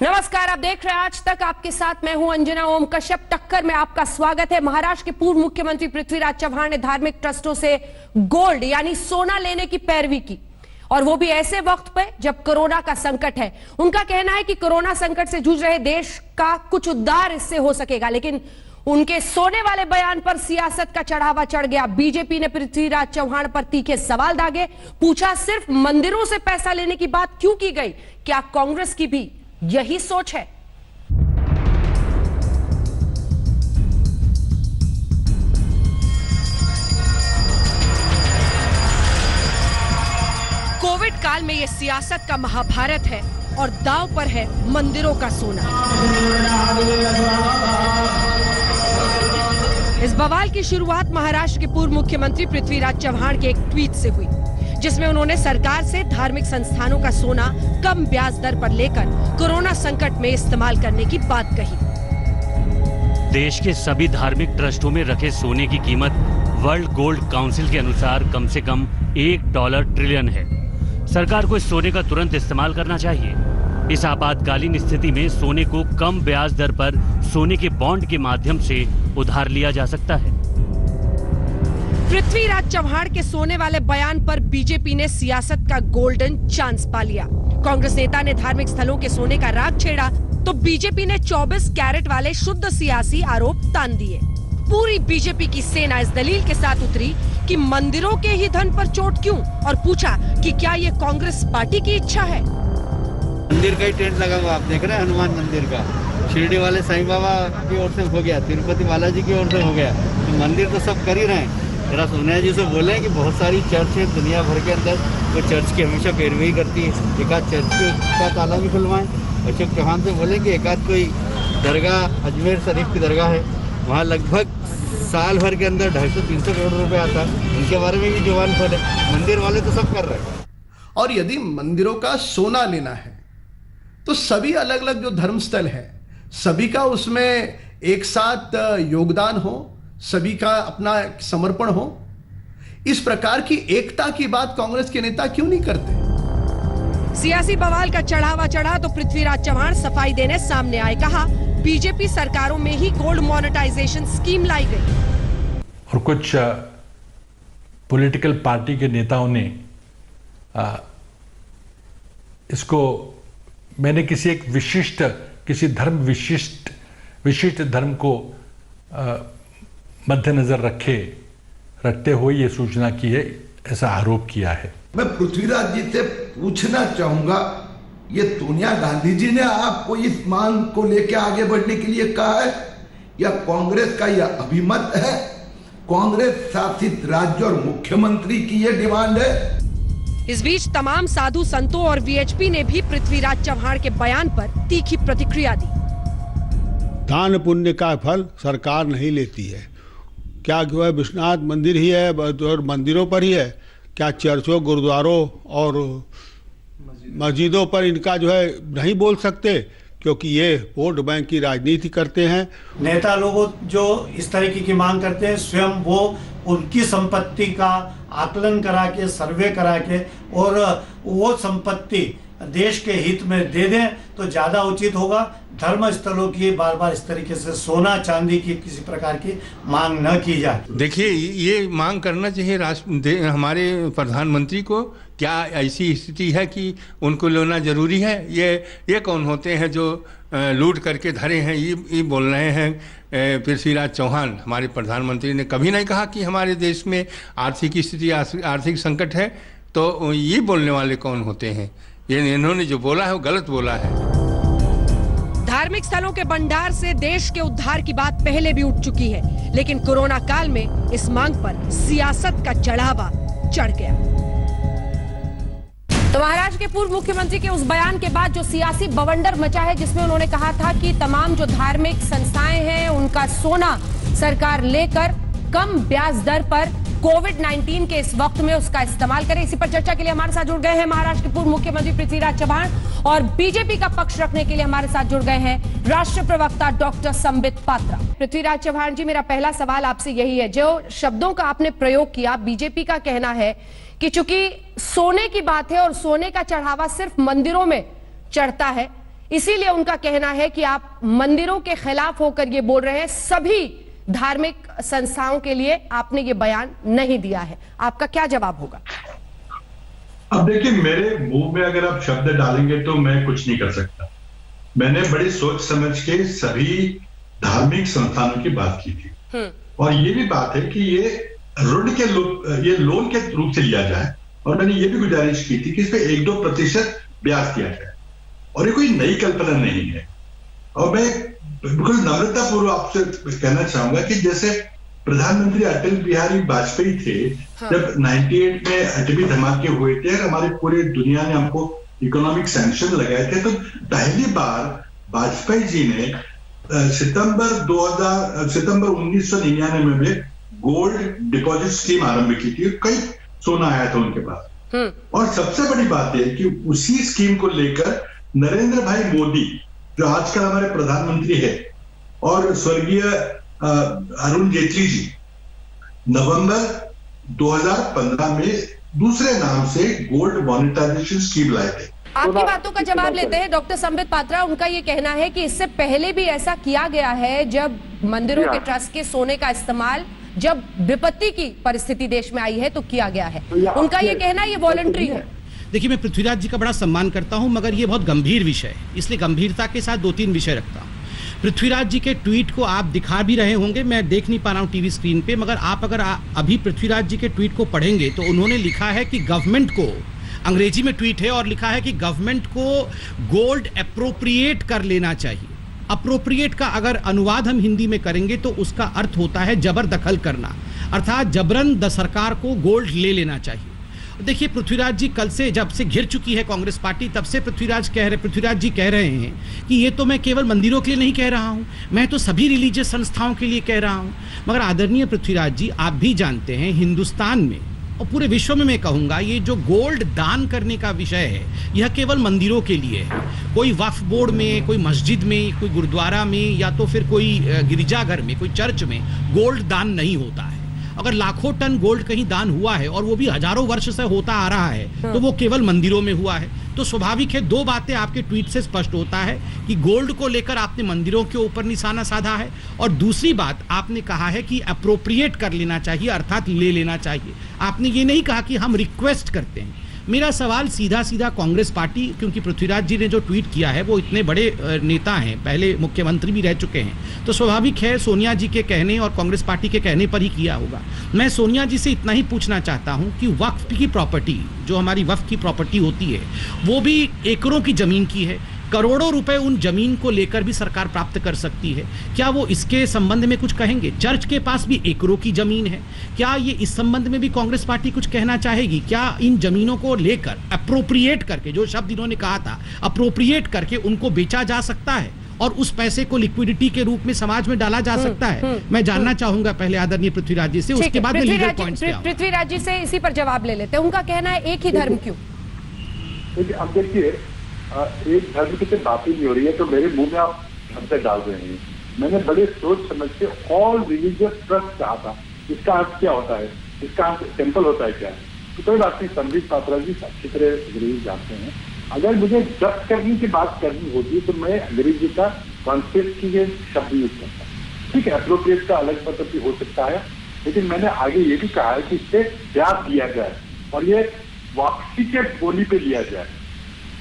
नमस्कार, आप देख रहे हैं आज तक। आपके साथ मैं हूं अंजना ओम कश्यप। टक्कर में आपका स्वागत है। महाराष्ट्र के पूर्व मुख्यमंत्री पृथ्वीराज चव्हाण ने धार्मिक ट्रस्टों से गोल्ड यानी सोना लेने की पैरवी की, और वो भी ऐसे वक्त पे जब कोरोना का संकट है। उनका कहना है कि कोरोना संकट से जूझ रहे देश का कुछ उद्धार इससे हो सकेगा, लेकिन उनके सोने वाले बयान पर सियासत का चढ़ावा चढ़ गया। बीजेपी ने पृथ्वीराज चव्हाण पर तीखे सवाल दागे, पूछा सिर्फ मंदिरों से पैसा लेने की बात क्यों की गई? क्या कांग्रेस की भी यही सोच है? कोविड काल में यह सियासत का महाभारत है और दांव पर है मंदिरों का सोना। इस बवाल की शुरुआत महाराष्ट्र के पूर्व मुख्यमंत्री पृथ्वीराज चव्हाण के एक ट्वीट से हुई, जिसमें उन्होंने सरकार से धार्मिक संस्थानों का सोना कम ब्याज दर पर लेकर कोरोना संकट में इस्तेमाल करने की बात कही। देश के सभी धार्मिक ट्रस्टों में रखे सोने की कीमत वर्ल्ड गोल्ड काउंसिल के अनुसार कम से कम $1 ट्रिलियन है। सरकार को इस सोने का तुरंत इस्तेमाल करना चाहिए। इस आपातकालीन स्थिति में सोने को कम ब्याज दर पर सोने के बॉन्ड के माध्यम से उधार लिया जा सकता है। पृथ्वीराज चव्हाण के सोने वाले बयान पर बीजेपी ने सियासत का गोल्डन चांस पा लिया। कांग्रेस नेता ने धार्मिक स्थलों के सोने का राग छेड़ा तो बीजेपी ने 24 कैरेट वाले शुद्ध सियासी आरोप तान दिए। पूरी बीजेपी की सेना इस दलील के साथ उतरी कि मंदिरों के ही धन पर चोट क्यों, और पूछा कि क्या ये कांग्रेस पार्टी की इच्छा है। मंदिर का ही टेंट लगा हुआ आप देख रहे हैं, हनुमान मंदिर का। शिरडी वाले साईं बाबा की ओर से हो गया, तिरुपति बालाजी की ओर से हो गया, तो मंदिर तो सब कर ही रहे हैं। जरा सोनिया जी से बोले कि बहुत सारी चर्च है दुनिया भर के अंदर, वो चर्च की हमेशा पैरवी करती है, एक आध चर्च का ताला भी खुलवाएं। अशोक चौहान से बोले कि एक आध कोई दरगाह, अजमेर शरीफ की दरगाह है, वहाँ लगभग साल भर के अंदर 250-300 करोड़ रुपए आता है, उनके बारे में भी जुबान खोले। मंदिर वाले तो सब कर रहे हैं। और यदि मंदिरों का सोना लेना है तो सभी अलग अलग जो धर्मस्थल है, सभी का उसमें एक साथ योगदान हो, सभी का अपना समर्पण हो। इस प्रकार की एकता की बात कांग्रेस के नेता क्यों नहीं करते? सियासी बवाल का चढ़ावा चढ़ा तो पृथ्वीराज चव्हाण सफाई देने सामने आए। कहा बीजेपी सरकारों में ही गोल्ड मोनेटाइजेशन स्कीम लाई गई। और कुछ पॉलिटिकल पार्टी के नेताओं ने इसको, मैंने किसी एक विशिष्ट, किसी धर्म विशिष्ट धर्म को मद्देनजर रखते हुए ये सूचना की है, ऐसा आरोप किया है। मैं पृथ्वीराज जी से पूछना चाहूंगा, ये सोनिया गांधी जी ने आपको इस मांग को लेकर आगे बढ़ने के लिए कहा है या कांग्रेस का यह अभिमत है? कांग्रेस शासित राज्य और मुख्यमंत्री की यह डिमांड है? इस बीच तमाम साधु संतों और वीएचपी ने भी पृथ्वीराज चव्हाण के बयान पर तीखी प्रतिक्रिया दी। दान पुण्य का फल सरकार नहीं लेती है। क्या जो है विश्वनाथ मंदिर ही है और मंदिरों पर ही है? क्या चर्चों, गुरुद्वारों और मस्जिदों पर इनका जो है नहीं बोल सकते, क्योंकि ये वोट बैंक की राजनीति करते हैं। नेता लोगों जो इस तरीके की मांग करते हैं, स्वयं वो उनकी संपत्ति का आकलन करा के, सर्वे करा के, और वो संपत्ति देश के हित में दे दें तो ज्यादा उचित होगा। धर्म स्थलों की बार बार इस तरीके से सोना चांदी की किसी प्रकार की मांग न की जाए। देखिए, ये मांग करना चाहिए हमारे प्रधानमंत्री को। क्या ऐसी स्थिति है कि उनको लेना जरूरी है? ये कौन होते हैं जो लूट करके धरे हैं? ये बोल रहे हैं पृथ्वीराज चौहान। हमारे प्रधानमंत्री ने कभी नहीं कहा कि हमारे देश में आर्थिक स्थिति, आर्थिक संकट है। तो ये बोलने वाले कौन होते हैं? ये इन्होंने जो बोला है वो गलत बोला है। धार्मिक स्थलों के भंडार से देश के उद्धार की बात पहले भी उठ चुकी है, लेकिन कोरोना काल में इस मांग पर सियासत का चढ़ावा चढ़ गया। तो महाराष्ट्र के पूर्व मुख्यमंत्री के उस बयान के बाद जो सियासी बवंडर मचा है, जिसमें उन्होंने कहा था कि तमाम जो धार्मिक संस्थाएं हैं उनका सोना सरकार लेकर कम ब्याज दर पर कोविड-19 के इस वक्त में उसका इस्तेमाल करें। इसी पर चर्चा के लिए हमारे साथ जुड़ गए हैं महाराष्ट्र के पूर्व मुख्यमंत्री पृथ्वीराज चव्हाण, और बीजेपी का पक्ष रखने के लिए हमारे साथ जुड़ गए हैं राष्ट्रीय प्रवक्ता डॉक्टर संबित पात्रा। पृथ्वीराज चव्हाण जी, मेरा पहला सवाल आपसे यही है, जो शब्दों का आपने प्रयोग किया, बीजेपी का कहना है कि चूंकि सोने की बात है और सोने का चढ़ावा सिर्फ मंदिरों में चढ़ता है, इसीलिए उनका कहना है कि आप मंदिरों के खिलाफ होकर ये बोल रहे हैं, सभी धार्मिक संस्थाओं के लिए आपने ये बयान नहीं दिया है। आपका क्या जवाब होगा? अब देखिए, मेरे मुंह में अगर आप शब्द डालेंगे तो मैं कुछ नहीं कर सकता। मैंने बड़ी सोच समझ के सभी धार्मिक संस्थानों की बात की थी, और ये भी बात है कि ये ऋण के ये लोन के रूप से लिया जाए, और मैंने ये भी गुजारिश की थी कि इस पे 1-2% ब्याज दिया जाए, और ये कोई नई कल्पना नहीं है। और मैं बिल्कुल नम्रतापूर्वक आपसे कहना चाहूंगा कि जैसे प्रधानमंत्री अटल बिहारी वाजपेयी थे, जब 98 में एटमी धमाके हुए थे और हमारी पूरी दुनिया ने हमको इकोनॉमिक सैंक्शन लगाए थे, तो पहली बार वाजपेयी जी ने सितंबर 1999 में गोल्ड डिपॉजिट स्कीम आरंभ की थी। कई सोना आया था उनके पास, और सबसे बड़ी बात है कि उसी स्कीम को लेकर नरेंद्र भाई मोदी, जो आजकल हमारे प्रधानमंत्री है, और स्वर्गीय अरुण जेटली जी नवंबर 2015 में दूसरे नाम से गोल्ड मॉनिटाइजेशन स्कीम लाए थे। आपकी बातों का जवाब लेते हैं डॉक्टर संबित पात्रा। उनका ये कहना है कि इससे पहले भी ऐसा किया गया है, जब मंदिरों के ट्रस्ट के सोने का इस्तेमाल जब विपत्ति की परिस्थिति देश में आई है तो किया गया है। उनका ये कहना ये वॉलंटरी है। देखिए, मैं पृथ्वीराज जी का बड़ा सम्मान करता हूं, मगर ये बहुत गंभीर विषय है, इसलिए गंभीरता के साथ 2-3 विषय रखता हूं। पृथ्वीराज जी के ट्वीट को आप दिखा भी रहे होंगे, मैं देख नहीं पा रहा हूं टीवी स्क्रीन पे, मगर आप अगर अभी पृथ्वीराज जी के ट्वीट को पढ़ेंगे तो उन्होंने लिखा है कि गवर्नमेंट को, अंग्रेजी में ट्वीट है, और लिखा है कि गवर्नमेंट को गोल्ड अप्रोप्रिएट कर लेना चाहिए। अप्रोप्रिएट का अगर अनुवाद हम हिंदी में करेंगे तो उसका अर्थ होता है जबरदखल करना, अर्थात जबरन सरकार को गोल्ड ले लेना चाहिए। देखिए, पृथ्वीराज जी कल से, जब से घिर चुकी है कांग्रेस पार्टी, तब से पृथ्वीराज जी कह रहे हैं कि ये तो मैं केवल मंदिरों के लिए नहीं कह रहा हूं, मैं तो सभी रिलीजियस संस्थाओं के लिए कह रहा हूं। मगर आदरणीय पृथ्वीराज जी, आप भी जानते हैं हिंदुस्तान में और पूरे विश्व में, मैं कहूंगा, ये जो गोल्ड दान करने का विषय है, यह केवल मंदिरों के लिए है। कोई वक्फ बोर्ड में, कोई मस्जिद में, कोई गुरुद्वारा में, या तो फिर कोई गिरिजाघर में, कोई चर्च में गोल्ड दान नहीं होता है। अगर लाखों टन गोल्ड कहीं दान हुआ है, और वो भी हजारों वर्ष से होता आ रहा है, तो वो केवल मंदिरों में हुआ है। तो स्वाभाविक है, 2 बातें आपके ट्वीट से स्पष्ट होता है कि गोल्ड को लेकर आपने मंदिरों के ऊपर निशाना साधा है, और दूसरी बात आपने कहा है कि अप्रोप्रिएट कर लेना चाहिए, अर्थात ले लेना चाहिए। आपने ये नहीं कहा कि हम रिक्वेस्ट करते हैं। मेरा सवाल सीधा सीधा कांग्रेस पार्टी, क्योंकि पृथ्वीराज जी ने जो ट्वीट किया है वो इतने बड़े नेता हैं, पहले मुख्यमंत्री भी रह चुके हैं, तो स्वाभाविक है सोनिया जी के कहने और कांग्रेस पार्टी के कहने पर ही किया होगा। मैं सोनिया जी से इतना ही पूछना चाहता हूं कि वक्फ की प्रॉपर्टी, जो हमारी वक्फ की प्रॉपर्टी होती है, वो भी एकड़ों की जमीन की है, करोड़ों रुपए उन जमीन को लेकर भी सरकार प्राप्त कर सकती है। क्या वो इसके संबंध में कुछ कहेंगे? चर्च के पास भी एकड़ों की जमीन है, क्या ये इस संबंध में भी कांग्रेस पार्टी कुछ कहना चाहेगी? क्या इन जमीनों को लेकर अप्रोप्रिएट करके, जो शब्द इन्होंने कहा था, अप्रोप्रिएट करके उनको बेचा जा सकता है और उस पैसे को लिक्विडिटी के रूप में समाज में डाला जा सकता है? मैं जानना चाहूंगा पहले आदरणीय पृथ्वीराज जी से, उसके बाद मैं लीगल पॉइंट्स पे आऊंगा। पृथ्वीराज जी से इसी पर जवाब ले लेते हैं। उनका कहना है एक ही धर्म क्यों? अब देखिए, एक धर्म की तो बात ही नहीं हो रही है, तो मेरे मुंह में आप शब्द डाल रहे हैं। मैंने बड़े सोच समझ के ऑल रिलीजियस ट्रस्ट कहा था। इसका अर्थ क्या होता है? इसका अर्थ टेम्पल होता है क्या? तो कोई बात नहीं, संबित पात्रा जी अच्छी तरह अंग्रेजी जानते हैं। अगर मुझे जब्त करने की बात करनी होती तो मैं अंग्रेजी का कॉन्सेप्ट की शब्द यूज करता। ठीक है, अप्रोप्रिएट का अलग मतलब भी हो सकता है, लेकिन मैंने आगे ये भी कहा है कि इससे ब्याज दिया जाए और ये वापसी के बोली पे लिया जाए।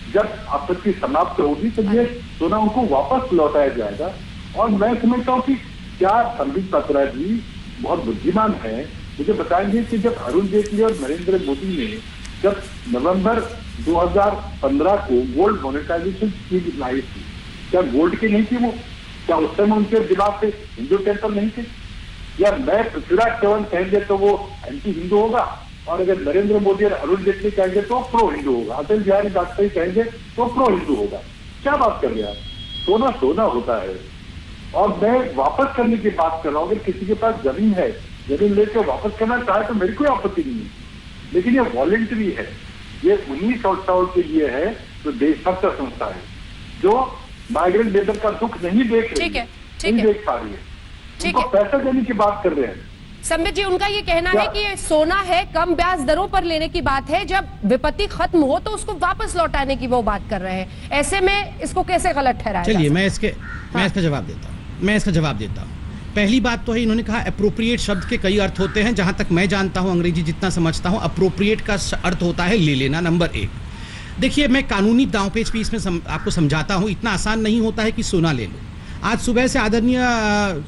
जब आपत्ति समाप्त होगी तो ये सोना उनको वापस लौटाया जाएगा। और मैं समझता हूँ कि क्या संबित पात्रा जी बहुत बुद्धिमान है, मुझे बताएंगे कि जब अरुण जेटली और नरेंद्र मोदी ने जब नवंबर 2015 को गोल्ड मॉनिटाइजेशन स्कीम लाई थी, क्या गोल्ड की नहीं थी वो? क्या उस समय उनके दिमाग से हिंदू टेम्पल नहीं थे? या मैं पृथ्वीराज चौहान कहेंगे तो वो एंटी हिंदू होगा, और अगर नरेंद्र मोदी और अरुण जेटली कहेंगे तो प्रो हिंदू होगा, अटल बिहारी वाजपेयी कहेंगे तो प्रो हिंदू होगा? क्या बात कर रहे हैं आप? सोना सोना होता है। और मैं वापस करने की बात कर रहा हूँ। अगर किसी के पास जमीन है, जमीन लेकर वापस करना चाहे तो मेरी कोई आपत्ति नहीं है, लेकिन ये वॉलेंटरी है। ये उन्हीं संस्थाओं के लिए है जो देशभक्त संस्था है, जो माइग्रेंट लेबर का दुख नहीं देख रही है, नहीं देख पा रही है, उनको पैसा देने की बात कर रहे हैं। संबित जी, उनका ये कहना है कि ये सोना है, कम ब्याज दरों पर लेने की बात है, जब विपत्ति खत्म हो तो उसको वापस लौटाने की वो बात कर रहे हैं। ऐसे में इसको कैसे गलत ठहराया? चलिए मैं इसका जवाब देता हूँ। पहली बात तो है, इन्होंने कहा अप्रोप्रिएट शब्द के कई अर्थ होते हैं। जहां तक मैं जानता हूं, अंग्रेजी जितना समझता हूं, अप्रोप्रिएट का अर्थ होता है ले लेना, नंबर 1। देखिए, मैं कानूनी दांवपेच भी इसमें आपको समझाता हूं। इतना आसान नहीं होता है कि सोना ले लो। आज सुबह से आदरणीय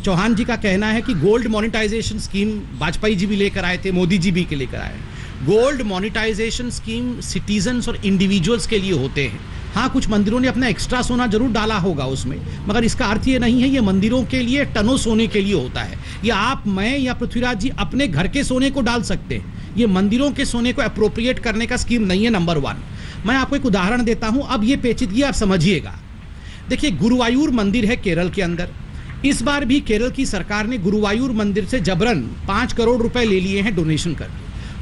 चौहान जी का कहना है कि gold monetization scheme Vajpayee ji भी लेकर आए थे, मोदी जी भी के लेकर आए। गोल्ड मोनेटाइजेशन स्कीम सिटीजन्स और इंडिविजुअल्स के लिए होते हैं। हाँ, कुछ मंदिरों ने अपना एक्स्ट्रा सोना जरूर डाला होगा उसमें, मगर इसका अर्थ ये नहीं है ये मंदिरों के लिए टनों सोने के लिए होता है। या आप, मैं या पृथ्वीराज जी अपने घर के सोने को डाल सकते हैं। ये मंदिरों के सोने को अप्रोप्रिएट करने का स्कीम नहीं है, नंबर 1। मैं आपको एक उदाहरण देता हूं, अब ये पेचीदगी आप समझिएगा। देखिए, गुरुवायूर मंदिर है केरल के अंदर। इस बार भी केरल की सरकार ने गुरुवायूर मंदिर से जबरन 5 करोड़ रुपए ले लिए हैं डोनेशन कर।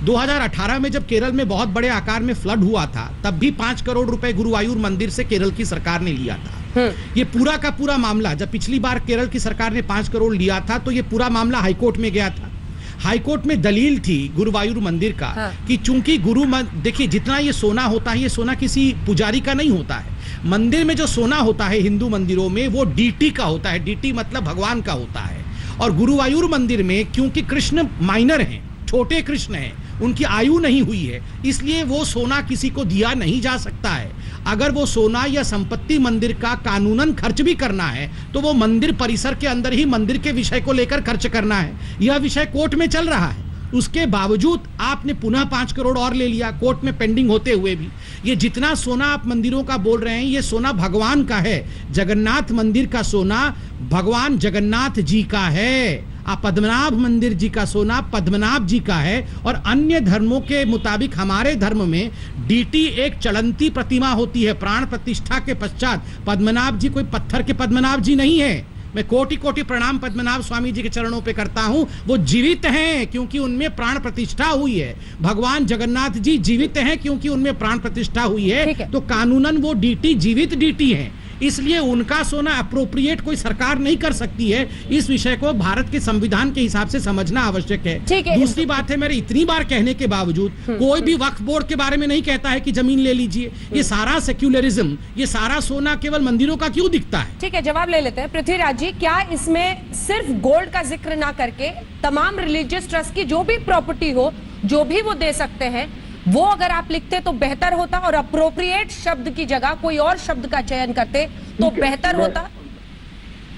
2018 में जब केरल में बहुत बड़े आकार में फ्लड हुआ था, तब भी 5 करोड़ रुपए गुरुवायूर मंदिर से केरल की सरकार ने लिया था। ये पूरा का पूरा मामला, जब पिछली बार केरल की सरकार ने 5 करोड़ लिया था, तो ये पूरा मामला हाईकोर्ट में गया था। हाईकोर्ट में दलील थी गुरुवायूर मंदिर का कि चूंकि देखिए, जितना ये सोना होता है, ये सोना किसी पुजारी का नहीं होता है। मंदिर में जो सोना होता है हिंदू मंदिरों में, वो डीटी का होता है। डीटी मतलब भगवान का होता है। और गुरुवायूर मंदिर में क्योंकि कृष्ण माइनर हैं, छोटे कृष्ण हैं, उनकी आयु नहीं हुई है, इसलिए वो सोना किसी को दिया नहीं जा सकता है। अगर वो सोना या संपत्ति मंदिर का कानूनन खर्च भी करना है, तो वो मंदिर परिसर के अंदर ही मंदिर के विषय को लेकर खर्च करना है। यह विषय कोर्ट में चल रहा है। उसके बावजूद आपने पुनः 5 करोड़ और ले लिया, कोर्ट में पेंडिंग होते हुए भी। ये जितना सोना आप मंदिरों का बोल रहे हैं, ये सोना भगवान का है। जगन्नाथ मंदिर का सोना भगवान जगन्नाथ जी का है। पद्मनाभ मंदिर जी का सोना पद्मनाभ जी का है। और अन्य धर्मों के मुताबिक हमारे धर्म में डीटी एक चलंती प्रतिमा होती है। प्राण प्रतिष्ठा के पश्चात पद्मनाभ जी कोई पत्थर के पद्मनाभ जी नहीं है। मैं कोटि कोटि प्रणाम पद्मनाभ स्वामी जी के चरणों पे करता हूं। वो जीवित हैं क्योंकि उनमें प्राण प्रतिष्ठा हुई है। भगवान जगन्नाथ जी जीवित हैं क्योंकि उनमें प्राण प्रतिष्ठा हुई है। तो कानूनन वो डीटी जीवित डीटी है, इसलिए उनका सोना अप्रोप्रिएट कोई सरकार नहीं कर सकती है। इस विषय को भारत के संविधान के हिसाब से समझना आवश्यक है। दूसरी बात है, मेरे इतनी बार कहने के बावजूद कोई भी वक्फ बोर्ड के बारे में नहीं कहता है कि जमीन ले लीजिए। ये सारा सेक्युलरिज्म, ये सारा सोना केवल मंदिरों का क्यों दिखता है? ठीक है, जवाब ले लेते हैं। पृथ्वीराज जी, क्या इसमें सिर्फ गोल्ड का जिक्र ना करके तमाम रिलीजियस ट्रस्ट की जो भी प्रॉपर्टी हो, जो भी वो दे सकते हैं, वो अगर आप लिखते तो बेहतर होता, और अप्रोप्रिएट शब्द की जगह कोई और शब्द का चयन करते तो बेहतर होता?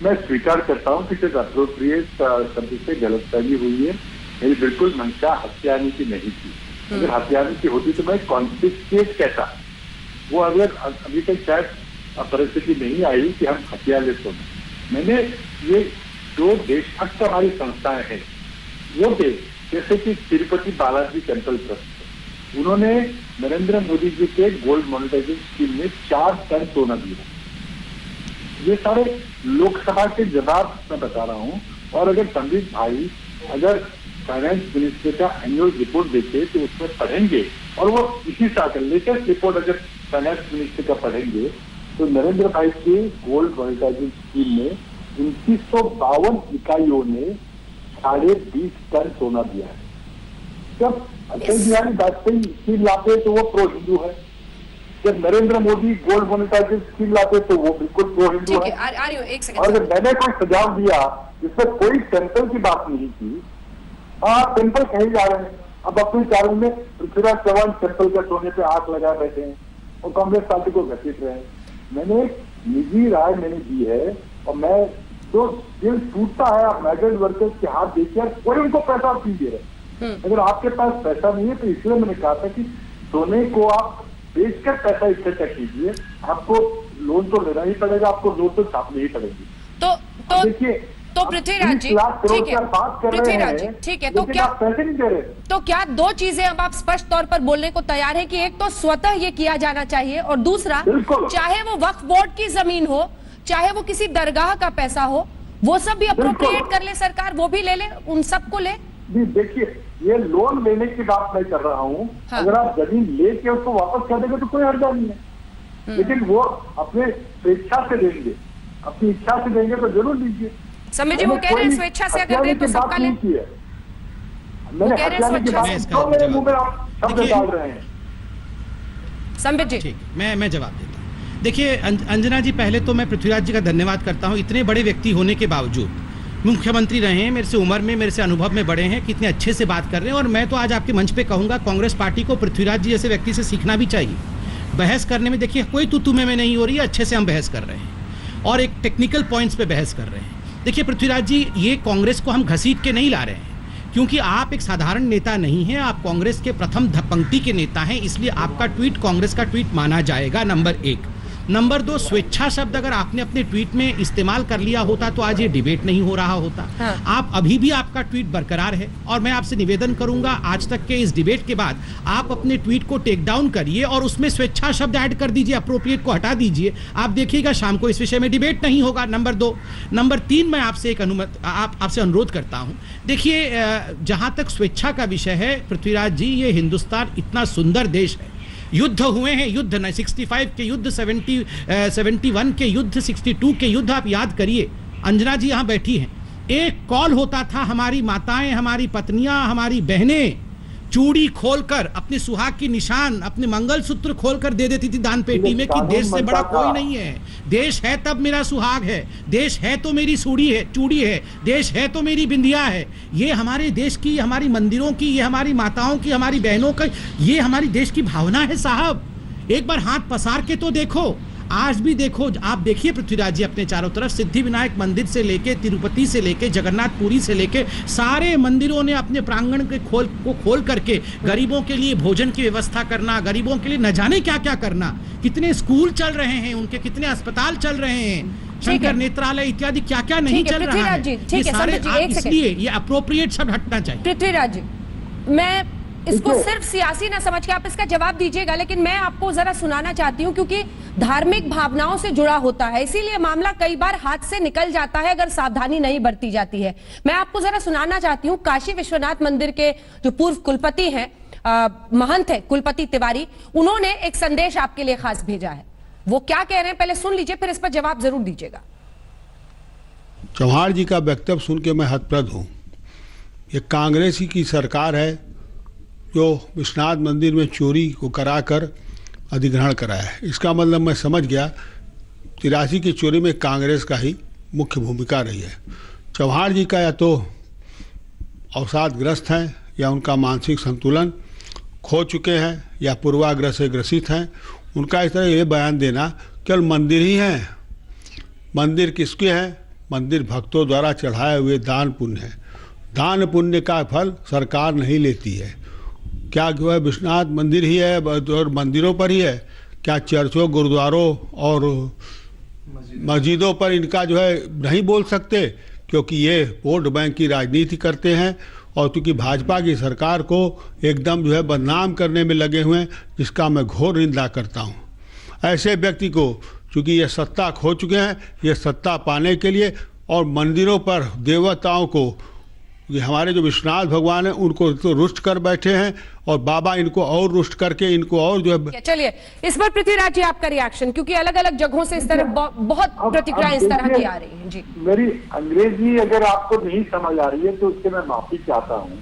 मैं स्वीकार करता हूँ कि अप्रोप्रिएट शब्द से गलतफहमी हुई है। मेरी बिल्कुल मंशा हथियाने की नहीं थी। अगर हथियाने की होती तो मैं कॉन्फिस्केट कहता। वो अगर अभी तक शायद परिस्थिति नहीं आई कि हम हथियार ले तो मैंने ये जो देशभक्त हमारी संस्थाएं हैं, वो जैसे कि तिरुपति बालाजी टेम्पल ट्रस्ट, उन्होंने नरेंद्र मोदी जी के गोल्ड मोनेटाइजेशन स्कीम में 4 टन सोना दिया। ये सारे लोकसभा के जवाब मैं बता रहा हूँ। और अगर संदीप भाई अगर फाइनेंस मिनिस्टर का एनुअल रिपोर्ट देखे तो उसमें पढ़ेंगे, और वो इसी साल लेटेस्ट रिपोर्ट अगर फाइनेंस मिनिस्टर का पढ़ेंगे, तो नरेंद्र भाई के गोल्ड मोनेटाइजेशन स्कीम में 2952 इकाइयों ने 20.5 टन सोना दिया है। जब अटल बिहारी वाजपेयी स्कीम लाते तो वो प्रो हिंदू है, जब Narendra Modi gold monetization scheme लाते तो वो बिल्कुल प्रो हिंदू है। और जब मैंने कोई सुझाव दिया जिसमें कोई टेम्पल की बात नहीं की, हाँ टेम्पल कहीं जा रहे हैं। अब अपनी चारों में पृथ्वीराज चौहान टेम्पल के सोने पे आंख लगा बैठे हैं और कांग्रेस पार्टी को घसीट रहे हैं। मैंने एक निजी राय मैंने दी है, और मैं तो दिल टूटता है आप माइग्रेंट वर्कर्स के हाथ देखिए, कोई उनको पैसा नहीं दे रहे। अगर आपके पास पैसा नहीं है तो इसलिए मैंने कहा था कि सोने को आप बेचकर पैसा इकट्ठा कीजिए। आपको लोन तो लेना ही पड़ेगा, आपको लोन तो छापनी ही पड़ेगी। तो देखिए, तो पृथ्वीराज जी ठीक है, पृथ्वीराज जी ठीक है, तो क्या पैसे नहीं दे रहे? तो क्या 2 चीजें अब आप स्पष्ट तौर पर बोलने को तैयार है कि एक तो स्वतः ये किया जाना चाहिए, और दूसरा चाहे वो वक्फ बोर्ड की जमीन हो, चाहे वो किसी दरगाह का पैसा हो, वो सब भी अप्रोप्रिएट कर ले सरकार, वो भी ले ले, उन सबको ले। देखिए, ये लोन लेने की बात मैं कर रहा हूँ। हाँ। अगर आप जमीन लेके उसको वापस कर देंगे तो कोई हर्जा नहीं है, लेकिन वो अपने स्वेच्छा से देंगे, अपनी इच्छा से देंगे तो जरूर लीजिए। समझिए, वो कह रहे हैं स्वेच्छा से अगर दे तो सबका ले। मैंने कह रहे हैं हथियाने की स्वच्छ- बात मैं इसका क्यों मेरे जवाब- मुंह में आप शब्द देखिए- डाल रहे हैं? संबित जी ठीक, मैं जवाब देता हूँ। देखिए अंजना जी, पहले तो मैं पृथ्वीराज जी का धन्यवाद करता हूँ। इतने बड़े व्यक्ति होने के बावजूद मुख्यमंत्री रहे हैं, मेरे से उम्र में, मेरे से अनुभव में बड़े हैं, कितने अच्छे से बात कर रहे हैं। और मैं तो आज आपके मंच पे कहूँगा, कांग्रेस पार्टी को पृथ्वीराज जी जैसे व्यक्ति से सीखना भी चाहिए। बहस करने में देखिए कोई तू में नहीं हो रही है, अच्छे से हम बहस कर रहे हैं और एक टेक्निकल पॉइंट्स पे बहस कर रहे हैं। देखिए पृथ्वीराज जी, ये कांग्रेस को हम घसीट के नहीं ला रहे हैं, क्योंकि आप एक साधारण नेता नहीं हैं, आप कांग्रेस के प्रथम पंक्ति के नेता हैं, इसलिए आपका ट्वीट कांग्रेस का ट्वीट माना जाएगा, नंबर 1। नंबर 2, स्वेच्छा शब्द अगर आपने अपने ट्वीट में इस्तेमाल कर लिया होता तो आज ये डिबेट नहीं हो रहा होता। हाँ। आप अभी भी, आपका ट्वीट बरकरार है और मैं आपसे निवेदन करूंगा, आज तक के इस डिबेट के बाद आप अपने ट्वीट को टेक डाउन करिए और उसमें स्वेच्छा शब्द ऐड कर दीजिए, अप्रोप्रिएट को हटा दीजिए। आप देखिएगा शाम को इस विषय में डिबेट नहीं होगा, नंबर 2। नंबर 3, मैं आपसे एक आपसे अनुरोध करता हूं। देखिए जहां तक स्वेच्छा का विषय है पृथ्वीराज जी, ये हिंदुस्तान इतना सुंदर देश है, युद्ध हुए हैं, युद्ध 65 के युद्ध, 71 के युद्ध, 62 के युद्ध, आप याद करिए। अंजना जी यहाँ बैठी हैं, एक कॉल होता था, हमारी माताएं, हमारी पत्नियां, हमारी बहनें चूड़ी खोलकर, अपने सुहाग की निशान, अपने मंगलसूत्र खोलकर दे देती थी दान पेटी में कि देश से बड़ा कोई नहीं है, देश है तब मेरा सुहाग है, देश है तो मेरी चूड़ी है, देश है तो मेरी बिंदिया है। ये हमारे देश की, हमारी मंदिरों की, ये हमारी माताओं की, हमारी बहनों का, ये हमारी देश की भावना है साहब। एक बार हाथ पसार के तो देखो, आज भी देखो, आप देखिए पृथ्वीराज जी अपने चारों तरफ, सिद्धि विनायक मंदिर से लेके, तिरुपति से लेके, जगन्नाथपुरी से लेके, सारे मंदिरों ने अपने प्रांगण के खोल करके गरीबों के लिए भोजन की व्यवस्था करना, गरीबों के लिए न जाने क्या क्या करना, कितने स्कूल चल रहे हैं उनके, कितने अस्पताल चल रहे हैं, शंकर नेत्रालय इत्यादि क्या क्या नहीं चल रहा है। ठीक है संबित जी, एक सेकंड, इसलिए ये अप्रोप्रिएट शब्द हटना चाहिए। पृथ्वीराज जी, मैं इसको सिर्फ सियासी ना समझ के आप इसका जवाब दीजिएगा, लेकिन मैं आपको जरा सुनाना चाहती हूं, क्योंकि धार्मिक भावनाओं से जुड़ा होता है, इसीलिए मामला कई बार हाथ से निकल जाता है अगर सावधानी नहीं बरती जाती है। मैं आपको जरा सुनाना चाहती हूं, काशी विश्वनाथ मंदिर के जो पूर्व कुलपति हैं, महंत है कुलपति तिवारी, उन्होंने एक संदेश आपके लिए खास भेजा है। वो क्या कह रहे हैं पहले सुन लीजिए, फिर इस पर जवाब जरूर दीजिएगा। चौहान जी का वक्तव्य सुन के मैं हतप्रद हूँ। ये कांग्रेस की सरकार है जो विश्वनाथ मंदिर में चोरी को कराकर अधिग्रहण कराया है। इसका मतलब मैं समझ गया 83 की चोरी में कांग्रेस का ही मुख्य भूमिका रही है। चौहान जी का या तो अवसादग्रस्त हैं, या उनका मानसिक संतुलन खो चुके हैं, या पूर्वाग्रह से ग्रसित हैं। उनका इस तरह ये बयान देना, केवल मंदिर ही हैं, मंदिर किसके हैं? मंदिर भक्तों द्वारा चढ़ाए हुए दान पुण्य है। दान पुण्य का फल सरकार नहीं लेती है। क्या जो है विश्वनाथ मंदिर ही है और मंदिरों पर ही है? क्या चर्चों, गुरुद्वारों और मस्जिदों पर इनका जो है नहीं बोल सकते? क्योंकि ये वोट बैंक की राजनीति करते हैं और क्योंकि भाजपा की सरकार को एकदम जो है बदनाम करने में लगे हुए हैं, जिसका मैं घोर निंदा करता हूँ। ऐसे व्यक्ति को, चूँकि ये सत्ता खो चुके हैं, ये सत्ता पाने के लिए और मंदिरों पर देवताओं को, ये हमारे जो विश्वनाथ भगवान हैं उनको तो रुष्ट कर बैठे हैं और बाबा इनको और रुष्ट करके इनको और जो है। चलिए इस पर पृथ्वीराज जी आपका रिएक्शन, क्योंकि अलग अलग जगहों से इस तरह बहुत प्रतिक्रियाएं इस तरह की आ रही हैं। जी, मेरी अंग्रेजी अगर आपको नहीं समझ आ रही है तो उसके मैं माफी चाहता हूँ।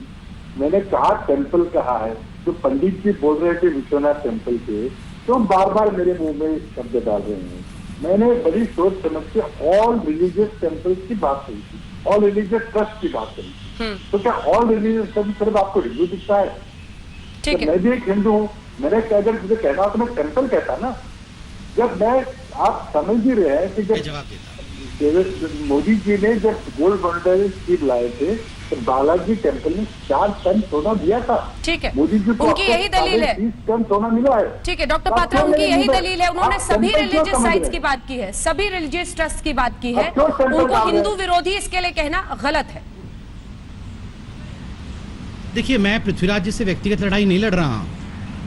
मैंने कहा टेम्पल कहा है, तो पंडित जी बोल रहे थे विश्वनाथ टेम्पल के, तो बार बार मेरे मुंह में शब्द डाल रहे हैं। मैंने बड़ी सोच समझ के ऑल रिलीजियस टेम्पल्स की बात कही थी, ऑल रिलीजियस ट्रस्ट की बात करी। तो क्या ऑल रिलीजियस ट्रस्ट सिर्फ आपको हिंदू दिखता है? ठीक है, मैं भी एक हिंदू हूँ। मैंने अगर मुझे कहना हो तो मैं टेम्पल कहता ना। जब मैं, आप समझ ही रहे हैं कि जब मोदी जी ने जब गोल्ड मेडल स्कीम लाए थे तो बालाजी टेम्पल ने 4 टन सोना दिया था। ठीक है, मोदी जी को उनकी यही दलील है, 30 टन सोना मिला है। ठीक है डॉक्टर पात्रा, उनकी यही दलील है। उन्होंने सभी रिलीजियस साइट्स की बात की है, सभी रिलीजियस ट्रस्ट की बात की है। उनको हिंदू विरोधी इसके लिए कहना गलत है। देखिए, मैं पृथ्वीराज जी से व्यक्तिगत लड़ाई नहीं लड़ रहा हूं,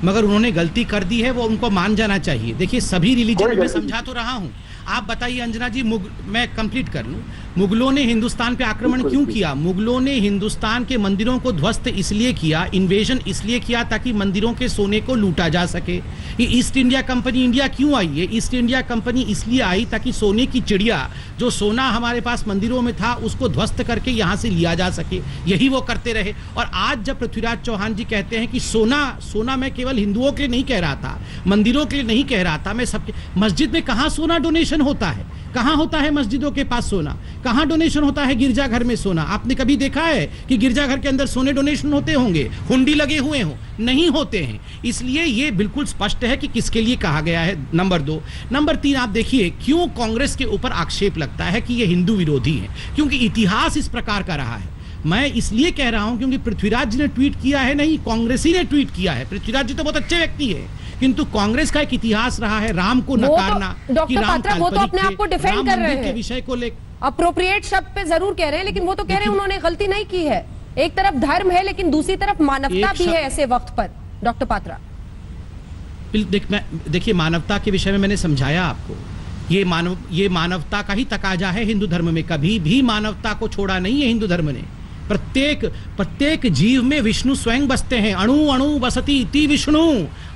मगर उन्होंने गलती कर दी है, वो उनको मान जाना चाहिए। देखिए, सभी रिलीजन में समझा तो रहा हूं। आप बताइए अंजना जी, मैं कंप्लीट कर लूं, मुगलों ने हिंदुस्तान पे आक्रमण क्यों किया? मुगलों ने हिंदुस्तान के मंदिरों को ध्वस्त इसलिए किया, इन्वेजन इसलिए किया ताकि मंदिरों के सोने को लूटा जा सके। ये ईस्ट इंडिया कंपनी इंडिया क्यों आई है? ईस्ट इंडिया कंपनी इसलिए आई ताकि सोने की चिड़िया, जो सोना हमारे पास मंदिरों में था, उसको ध्वस्त करके यहाँ से लिया जा सके। यही वो करते रहे। और आज जब पृथ्वीराज चौहान जी कहते हैं कि सोना मैं केवल हिंदुओं के लिए नहीं कह रहा था, मंदिरों के लिए नहीं कह रहा था, मैं सबके, मस्जिद में कहाँ सोना डोनेशन होता है? कहाँ होता है मस्जिदों के पास सोना? कहाँ डोनेशन होता है गिरजाघर में सोना? आपने कभी देखा है कि गिरजाघर के अंदर सोने डोनेशन होते होंगे, हुंडी लगे हुए हों? नहीं होते हैं। इसलिए ये बिल्कुल स्पष्ट है कि किसके लिए कहा गया है। नंबर 2। नंबर 3, आप देखिए क्यों कांग्रेस के ऊपर आक्षेप लगता है कि ये हिंदू विरोधी है, क्योंकि इतिहास इस प्रकार का रहा है। मैं इसलिए कह रहा हूं क्योंकि पृथ्वीराज जी ने ट्वीट किया है, नहीं, कांग्रेस ही ने ट्वीट किया है। पृथ्वीराज जी तो बहुत अच्छे व्यक्ति है, किंतु कांग्रेस का एक इतिहास रहा है राम को नकारना। डॉक्टर पात्रा, वो तो अपने आप को डिफेंड कर रहे हैं, विषय को लेकर अप्रोप्रिएट शब्द पे जरूर कह रहे हैं, लेकिन वो तो कह रहे हैं उन्होंने गलती नहीं की है। एक तरफ धर्म है लेकिन दूसरी तरफ मानवता भी है ऐसे वक्त पर। डॉक्टर पात्रा, देखिए, मानवता के विषय में मैंने समझाया आपको। ये मानवता का ही तकाजा है हिंदू धर्म में। कभी भी मानवता को छोड़ा नहीं है हिंदू धर्म ने। प्रत्येक जीव में विष्णु स्वयं बसते हैं। अणु अणु बसती इति विष्णु,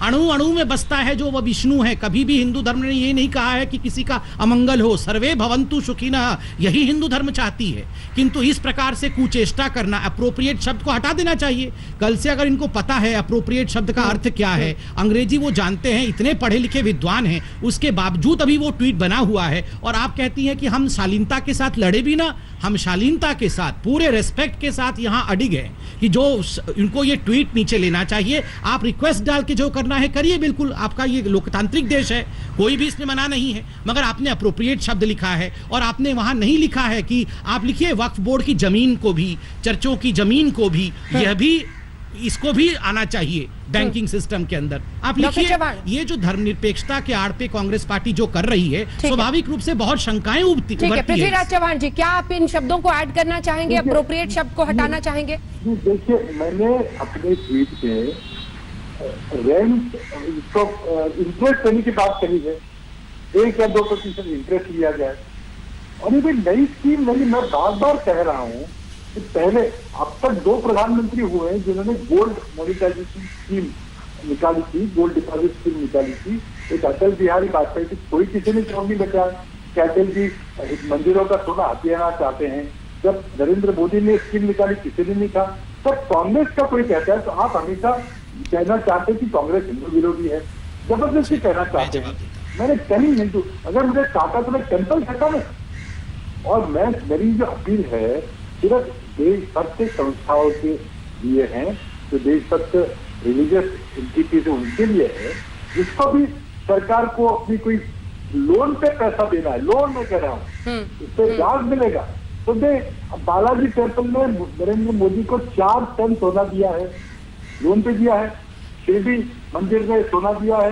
अणु अणु में बसता है जो वह विष्णु है। कभी भी हिंदू धर्म ने ये नहीं कहा है कि किसी का अमंगल हो। सर्वे भवन्तु सुखिनः, यही हिंदू धर्म चाहती है। किंतु इस प्रकार से कुचेष्टा करना, अप्रोप्रिएट शब्द को हटा देना चाहिए। कल से अगर इनको पता है अप्रोप्रिएट शब्द का अर्थ क्या है, अंग्रेजी वो जानते हैं, इतने पढ़े लिखे विद्वान हैं, उसके बावजूद अभी वो ट्वीट बना हुआ है और आप कहती हैं कि हम शालीनता के साथ लड़े भी ना। हम शालीनता के साथ, पूरे रेस्पेक्ट के साथ यहाँ अडिग है कि जो इनको ये ट्वीट नीचे लेना चाहिए। आप रिक्वेस्ट डाल के जो करना है करिए, बिल्कुल, आपका ये लोकतांत्रिक देश है, कोई भी इसमें मना नहीं है। मगर आपने अप्रोप्रिएट शब्द लिखा है और आपने वहां नहीं लिखा है कि आप लिखिए वक्फ बोर्ड की जमीन को भी, चर्चों की जमीन को भी, यह भी, इसको भी आना चाहिए बैंकिंग सिस्टम के अंदर। आप लिखिए, ये जो धर्मनिरपेक्षता के आड़ पे कांग्रेस पार्टी जो कर रही है, स्वाभाविक रूप से बहुत शंकाएं उभरती है। पृथ्वीराज चौहान जी, क्या आप इन शब्दों को ऐड करना चाहेंगे, अप्रोप्रिएट शब्द को हटाना चाहेंगे? देखिए, मैंने अपने ट्वीट पे रेंट इंटरेस्ट देने की बात करी है। 1 या 2% इंटरेस्ट लिया जाए। और ये भी नई स्कीम नहीं, मैं बार बार कह रहा हूँ कि पहले अब तक 2 प्रधानमंत्री हुए हैं जिन्होंने गोल्ड मोनेटाइजेशन स्कीम निकाली थी, गोल्ड डिपॉजिट स्कीम निकाली थी। एक अटल बिहारी वाजपेयी थी, कोई किसी ने क्यों नहीं बचाया कि अटल जी मंदिरों का सोना हथियाना चाहते हैं। जब नरेंद्र मोदी ने स्कीम निकाली, किसी ने नहीं कहा। तब कांग्रेस का कोई कहता है तो आप हमेशा कहना चाहते हैं कि कांग्रेस हिंदू विरोधी है, जबरदस्ती कहना चाहते हैं। मैंने कहीं हिंदू, अगर मुझे चाहता तो मैं टेम्पल कहता ना। और मेरी जो अपील है सिर्फ देशभक्त संस्थाओं के लिए है, जो देशभक्त रिलीजियस एंटिटीज उनके लिए है, जिसको भी सरकार को अपनी कोई लोन पे पैसा देना है, लोन में कह रहा हूँ, उससे ब्याज मिलेगा तो दे। बालाजी टेम्पल में नरेंद्र मोदी को 4 टन सोना दिया है, लोन पे दिया है। शिरडी मंदिर में सोना दिया है,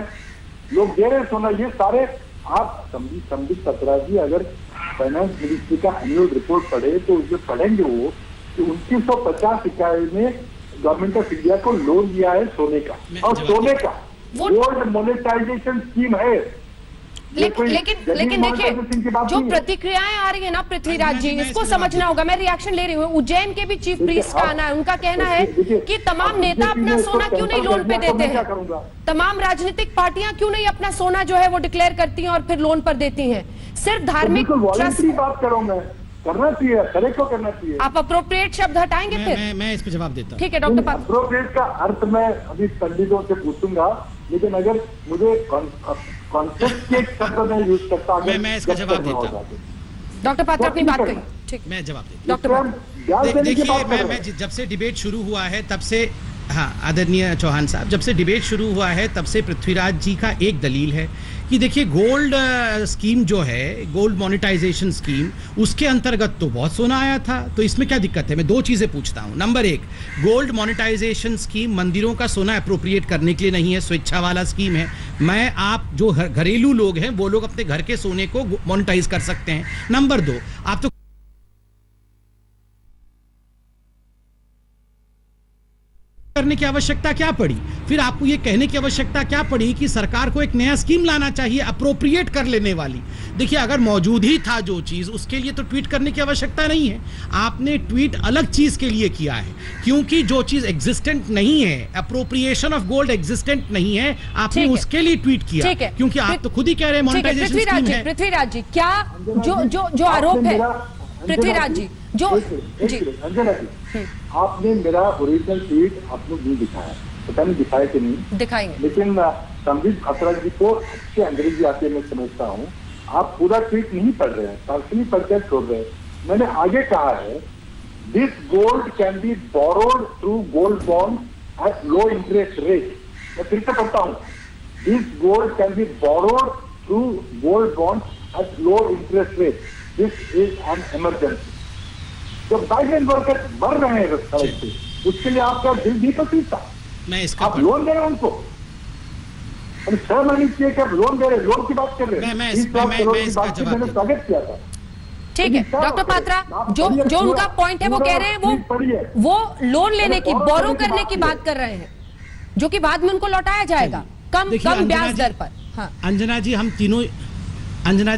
लोग दे रहे हैं सोना। ये सारे आप संबित पत्रा जी अगर फाइनेंस मिनिस्ट्री का एनुअल रिपोर्ट पढ़े तो उसमें पढ़ेंगे वो कि 2950 इकाई में गवर्नमेंट ऑफ इंडिया को लोन दिया है सोने का, और सोने का गोल्ड मोनेटाइजेशन स्कीम है। लेकिन देखिए, जो प्रतिक्रियाएं आ रही है ना पृथ्वीराज जी, इसको समझना होगा। मैं रिएक्शन ले रही हूँ। उज्जैन के भी चीफ प्रीस्ट का आना है, उनका कहना है कि तमाम नेता अपना सोना क्यों नहीं लोन पे देते हैं, तमाम राजनीतिक पार्टियां क्यों नहीं अपना सोना जो है वो डिक्लेयर करती हैं और फिर लोन पर देती हैं। सिर्फ धार्मिक बात करूँ मैं, करना चाहिए, करे को करना चाहिए। आप अप्रोप्रिएट शब्द हटाएंगे? फिर मैं इस पे जवाब देता हूँ। ठीक है डॉक्टर पात्रा। अप्रोप्रिएट का अर्थ मैं अभी पंडितों से पूछूंगा, लेकिन अगर मुझे कॉन्सेप्ट के शब्द में यूज करता हूं, मैं इसका जवाब देता हूँ। डॉक्टर पात्रा अपनी बात कही। ठीक, मैं जवाब देता हूँ। डॉक्टर देखिए, मैं जब से डिबेट शुरू हुआ है तब से, हाँ आदरणीय चौहान साहब, जब से डिबेट शुरू हुआ है तब से पृथ्वीराज जी का एक दलील है कि देखिए गोल्ड स्कीम जो है, गोल्ड मोनेटाइजेशन स्कीम, उसके अंतर्गत तो बहुत सोना आया था, तो इसमें क्या दिक्कत है? मैं 2 चीजें पूछता हूं। नंबर 1, गोल्ड मोनेटाइजेशन स्कीम मंदिरों का सोना अप्रोप्रिएट करने के लिए नहीं है, स्वेच्छा वाला स्कीम है। मैं, आप जो घरेलू लोग हैं वो लोग अपने घर के सोने को मोनेटाइज कर सकते हैं। नंबर 2, आप तो करने की आवश्यकता क्या पड़ी? फिर आपको ये कहने की आवश्यकता क्या पड़ी कि सरकार को एक नया स्कीम लाना चाहिए अप्रोप्रिएट कर लेने वाली? देखिए, अगर मौजूद ही था जो चीज, उसके लिए तो ट्वीट करने की आवश्यकता नहीं है। आपने ट्वीट अलग चीज के लिए किया है, क्योंकि जो चीज एग्जिस्टेंट नहीं है, अप्रोप्रिएशन ऑफ गोल्ड एग्जिस्टेंट नहीं है, आपने उसके लिए ट्वीट किया, क्योंकि आप तो खुद ही कह रहे हैं मोनेटाइजेशन स्कीम है। पृथ्वीराज जी, क्या जो आरोप है पृथ्वीराज जी, जो अंजना जी, आपने मेरा ओरिजिनल ट्वीट आपने नहीं दिखाया, पता नहीं दिखाया कि नहीं दिखाएंगे, लेकिन संबित खतरा जी को अच्छी अंग्रेजी आती है, मैं समझता हूँ। आप पूरा ट्वीट नहीं पढ़ रहे हैं, पार्सली पढ़ कर छोड़ रहे हैं। मैंने आगे कहा है, this gold can be borrowed through gold bond at low interest rate. मैं फिर से पढ़ता हूँ, this gold can be borrowed through gold bond at low interest rate. This is an emergency. तो बाइडेन वर्कर मर रहे हैं सड़क पे, उसके लिए आपका दिल नहीं पसीता। मैं इसका आप लोन दे रहे हैं उनको, 6 महीने चाहिए कि आप लोन दे रहे हैं, लोन की बात कर रहे हैं। मैं इसका जवाब मैंने स्वागत किया था। ठीक है डॉक्टर पात्रा, जो उनका पॉइंट है वो कह रहे हैं वो लोन लेने की, बोरो करने की बात कर रहे हैं, जो कि बाद में उनको लौटाया जाएगा कम ब्याज दर पर। हाँ। अंजना जी,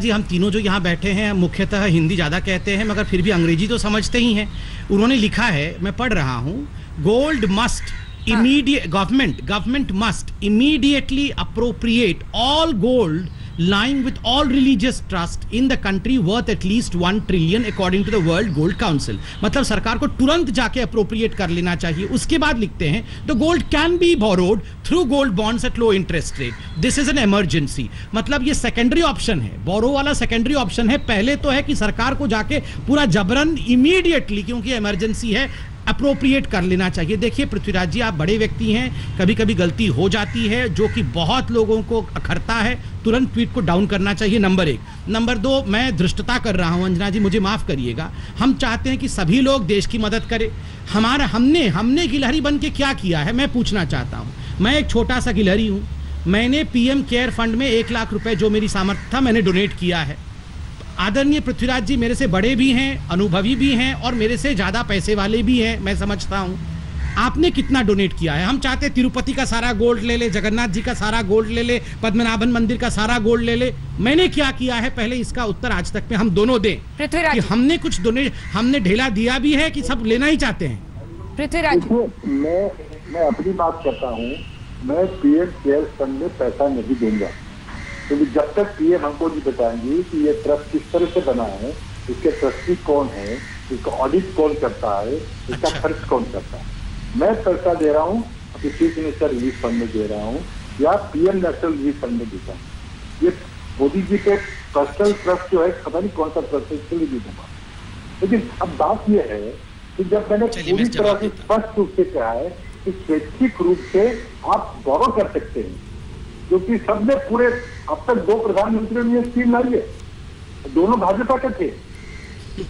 हम तीनों जो यहाँ बैठे हैं मुख्यतः हिंदी ज्यादा कहते हैं, मगर फिर भी अंग्रेजी तो समझते ही हैं। उन्होंने लिखा है, मैं पढ़ रहा हूँ, gold must immediate government must immediately appropriate all gold lying with all religious trust in the country worth at least 1 trillion according to the World Gold Council। मतलब सरकार को तुरंत जाके अप्रोप्रिएट कर लेना चाहिए। उसके बाद लिखते हैं, the gold can be borrowed through gold bonds at low interest rate, this is an emergency। मतलब ये सेकेंडरी ऑप्शन है, बोरो वाला सेकेंडरी ऑप्शन है। पहले तो है कि सरकार को जाके पूरा जबरन इमीडिएटली, क्योंकि इमरजेंसी है, अप्रोप्रिएट कर लेना चाहिए। देखिए पृथ्वीराज जी, आप बड़े व्यक्ति हैं, कभी कभी गलती हो जाती है, जो कि बहुत लोगों को अखरता है। तुरंत ट्वीट को डाउन करना चाहिए, नंबर 1। नंबर 2, मैं धृष्टता कर रहा हूं, अंजना जी मुझे माफ करिएगा। हम चाहते हैं कि सभी लोग देश की मदद करें। हमने गिलहरी बन के क्या किया है, मैं पूछना चाहता हूं। मैं एक छोटा सा गिलहरी हूं। मैंने पीएम केयर फंड में 1 लाख रुपए जो मेरी सामर्थ्य था मैंने डोनेट किया है। आदरणीय पृथ्वीराज जी मेरे से बड़े भी हैं, अनुभवी भी हैं, और मेरे से ज्यादा पैसे वाले भी हैं, मैं समझता हूं। आपने कितना डोनेट किया है? हम चाहते हैं तिरुपति का सारा गोल्ड ले ले, जगन्नाथ जी का सारा गोल्ड ले ले, पद्मनाभन मंदिर का सारा गोल्ड ले ले। मैंने क्या किया है, पहले इसका उत्तर आज तक में हम दोनों दें कि हमने कुछ डोनेट, हमने ढेला दिया भी है कि सब लेना ही चाहते हैं? पृथ्वीराज, मैं अपनी बात करता हूँ, मैं पीएम केयर फंड में पैसा नहीं दूंगा, क्योंकि जब तक पीएम हमको नहीं बताएंगे कि ये ट्रस्ट किस तरह से बना है, इसके ट्रस्टी कौन है, इसका ऑडिट कौन करता है, इसका खर्च कौन करता है। मैं पैसा दे रहा हूँ अपने चीफ मिनिस्टर रिलीफ फंड में दे रहा हूँ, या पीएम नेशनल रिलीफ फंड में देता हूँ। ये मोदी जी के पर्सनल ट्रस्ट जो है, पता नहीं कौन सा ट्रस्ट है, इसके लिए भी दूंगा। लेकिन अब बात यह है कि जब मैंने पूरी तरह से स्पष्ट रूप से कहा है कि स्वैच्छिक रूप से आप बोरो कर सकते हैं, क्योंकि सबने पूरे, अब तक 2 प्रधानमंत्रियों ने स्कीम लाई है, दोनों भाजपा के थे,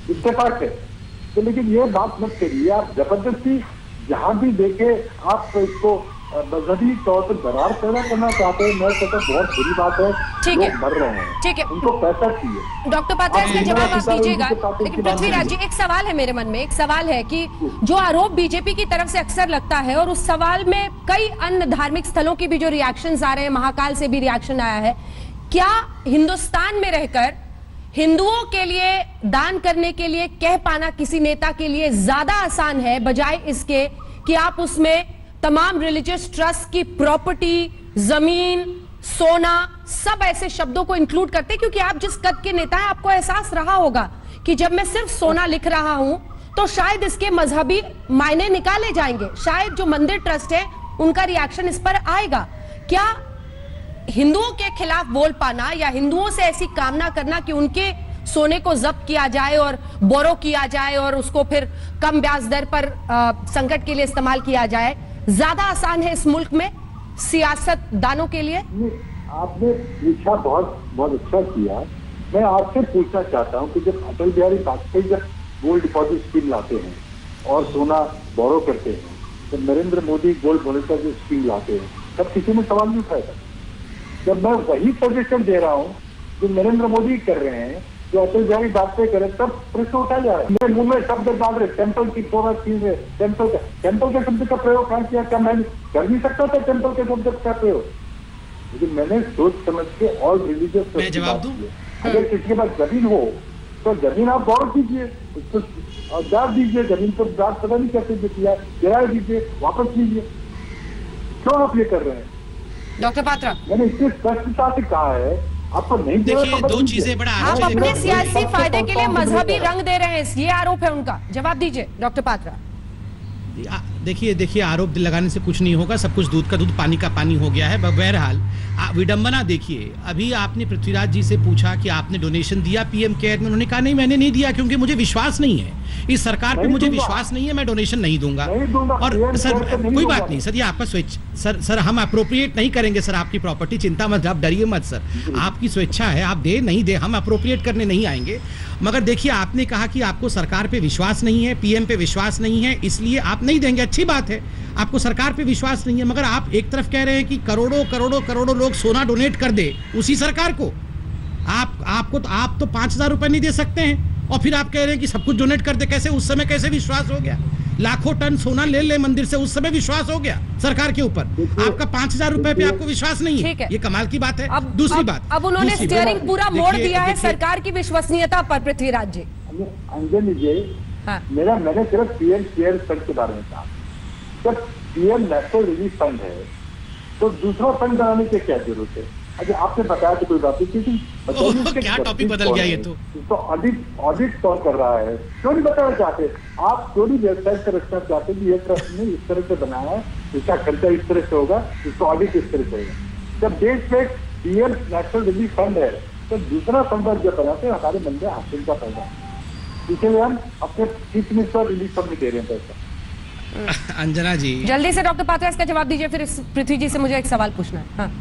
इत्तेफाक है। तो लेकिन ये बात मत करिए, आप जबरदस्ती जहां भी देखे आप इसको मजहबी तौर पर दरार पैदा करना चाहते हैं। मैं कहता हूँ बहुत बुरी बात है, लोग मर रहे हैं, ठीक है, उनको पैसा चाहिए। डॉक्टर पात्रा, इसका जवाब आप दीजिएगा। लेकिन पृथ्वीराज जी, एक सवाल है मेरे मन में, एक सवाल है कि जो आरोप बीजेपी की तरफ से अक्सर लगता है, और उस सवाल में कई अन्य धार्मिक स्थलों की भी जो रिएक्शंस आ रहे हैं, महाकाल से भी रिएक्शन आया है, क्या हिंदुस्तान में रहकर हिंदुओं के लिए दान करने के लिए कह पाना किसी नेता के लिए ज्यादा आसान है, बजाय इसके कि आप उसमें तमाम रिलीजियस ट्रस्ट की प्रॉपर्टी, जमीन, सोना, सब ऐसे शब्दों को इंक्लूड करते? क्योंकि आप जिस कद के नेता हैं, आपको एहसास रहा होगा कि जब मैं सिर्फ सोना लिख रहा हूं तो शायद इसके मजहबी मायने निकाले जाएंगे, शायद जो मंदिर ट्रस्ट है उनका रिएक्शन इस पर आएगा। क्या हिंदुओं के खिलाफ बोल पाना, या हिंदुओं से ऐसी कामना करना कि उनके सोने को जब्त किया जाए और बोरो किया जाए और उसको फिर कम ब्याज दर पर संकट के लिए इस्तेमाल किया जाए, ज्यादा आसान है इस मुल्क में सियासतदानों के लिए? आपने पूछा, बहुत अच्छा किया। मैं आपसे पूछना चाहता हूं कि जब अटल बिहारी वाजपेयी जब गोल्ड डिपॉजिट स्कीम लाते हैं और सोना बोरो करते हैं, तो Narendra Modi gold monitor scheme लाते हैं, तब किसी ने सवाल नहीं उठाया था। जब मैं वही सजेशन दे रहा हूं जो नरेंद्र मोदी कर रहे हैं, जो अतुल बिहारी वाजपेयी करे तब प्रश्न उठाया जा रहा है। मेरे मुंह में शब्द डाल रहे टेम्पल की पूरा चीज है, टेम्पल के शब्द का प्रयोग कहाँ किया? क्या मैं कर नहीं सकता था टेम्पल के शब्द का प्रयोग? लेकिन मैंने सोच समझ के और रिलीजियस मैं जवाब दूं? अगर किसी के पास जमीन हो तो जमीन आप गौर कीजिए, उसको दाद दीजिए, जमीन को दाद पता नहीं कैसे दिया, किराया दीजिए, वापस लीजिए। क्यों आप ये कर रहे हैं? डॉक्टर पात्रा, मैंने इतनी स्पष्टता से कहा है, आपको नहीं देखिए दो चीजें बड़ा आप अपने सियासी फायदे के लिए मजहबी रंग दे रहे हैं, ये आरोप है उनका। जवाब दीजिए डॉक्टर पात्रा। देखिए आरोप लगाने से कुछ नहीं होगा, सब कुछ दूध का दूध पानी का पानी हो गया है। बहरहाल विडंबना देखिए, अभी आपने पृथ्वीराज जी से पूछा कि आपने डोनेशन दिया पीएम केयर में, उन्होंने कहा नहीं मैंने नहीं दिया क्योंकि मुझे विश्वास नहीं है इस सरकार पे, मुझे विश्वास नहीं है, मैं डोनेशन नहीं दूंगा। और सर कोई बात नहीं सर, ये आपका स्वेच्छा सर हम अप्रोप्रिएट नहीं करेंगे सर आपकी प्रॉपर्टी, चिंता मत, आप डरिए मत सर, आपकी स्वेच्छा है, आप दे नहीं दे हम अप्रोप्रिएट करने नहीं आएंगे। मगर देखिए आपने कहा कि आपको सरकार पे विश्वास नहीं है, पीएम पे विश्वास नहीं है, इसलिए आप नहीं देंगे, अच्छी बात है, आपको सरकार पे विश्वास नहीं है। मगर आप एक तरफ कह रहे हैं कि करोड़ों करोड़ों करोड़ों लोग सोना डोनेट कर दे उसी सरकार को, आप तो 5,000 रुपए नहीं दे सकते हैं और फिर आप कह रहे हैं कि सब कुछ डोनेट कर दे। कैसे उस समय कैसे विश्वास हो गया? लाखों टन सोना ले मंदिर से, उस समय विश्वास हो गया सरकार के ऊपर, आपका 5,000 रुपए पे आपको विश्वास नहीं है, ये कमाल की बात है। दूसरी बात, अब उन्होंने स्टीयरिंग पूरा मोड़ दिया है सरकार की विश्वसनीयता पर। पृथ्वीराज जी, अंजलि जी, मैंने सिर्फ पीएम केयर फंड के बारे में कहा। जब पीएम नेशनल रिलीफ फंड है तो दूसरा फंड बनाने की क्या जरूरत है? अच्छा आपने बताया तो कोई बात नहीं, क्या टॉपिक बदल गया ये तो ऑडिट कौन कर रहा है? क्यों नहीं बताना चाहते आप? क्यों नहीं वेबसाइट पर रखना चाहते कि ये ट्रस्ट ने इस तरह से बनाया है, इसका खर्चा इस तरह से होगा, इसको ऑडिट इस तरह से होगा? जब देश में पीएम नेशनल रिलीफ फंड है तो दूसरा फंड जब बनाते हैं हमारे मन में हासिल का पैदा, इसलिए हम अपने चीफ मिनिस्टर रिलीफ फंड में दे रहे हैं पैसा। अंजना जी जल्दी से डॉक्टर पात्रा इसका जवाब दीजिए, फिर पृथ्वी जी से मुझे एक सवाल पूछना है। हाँ।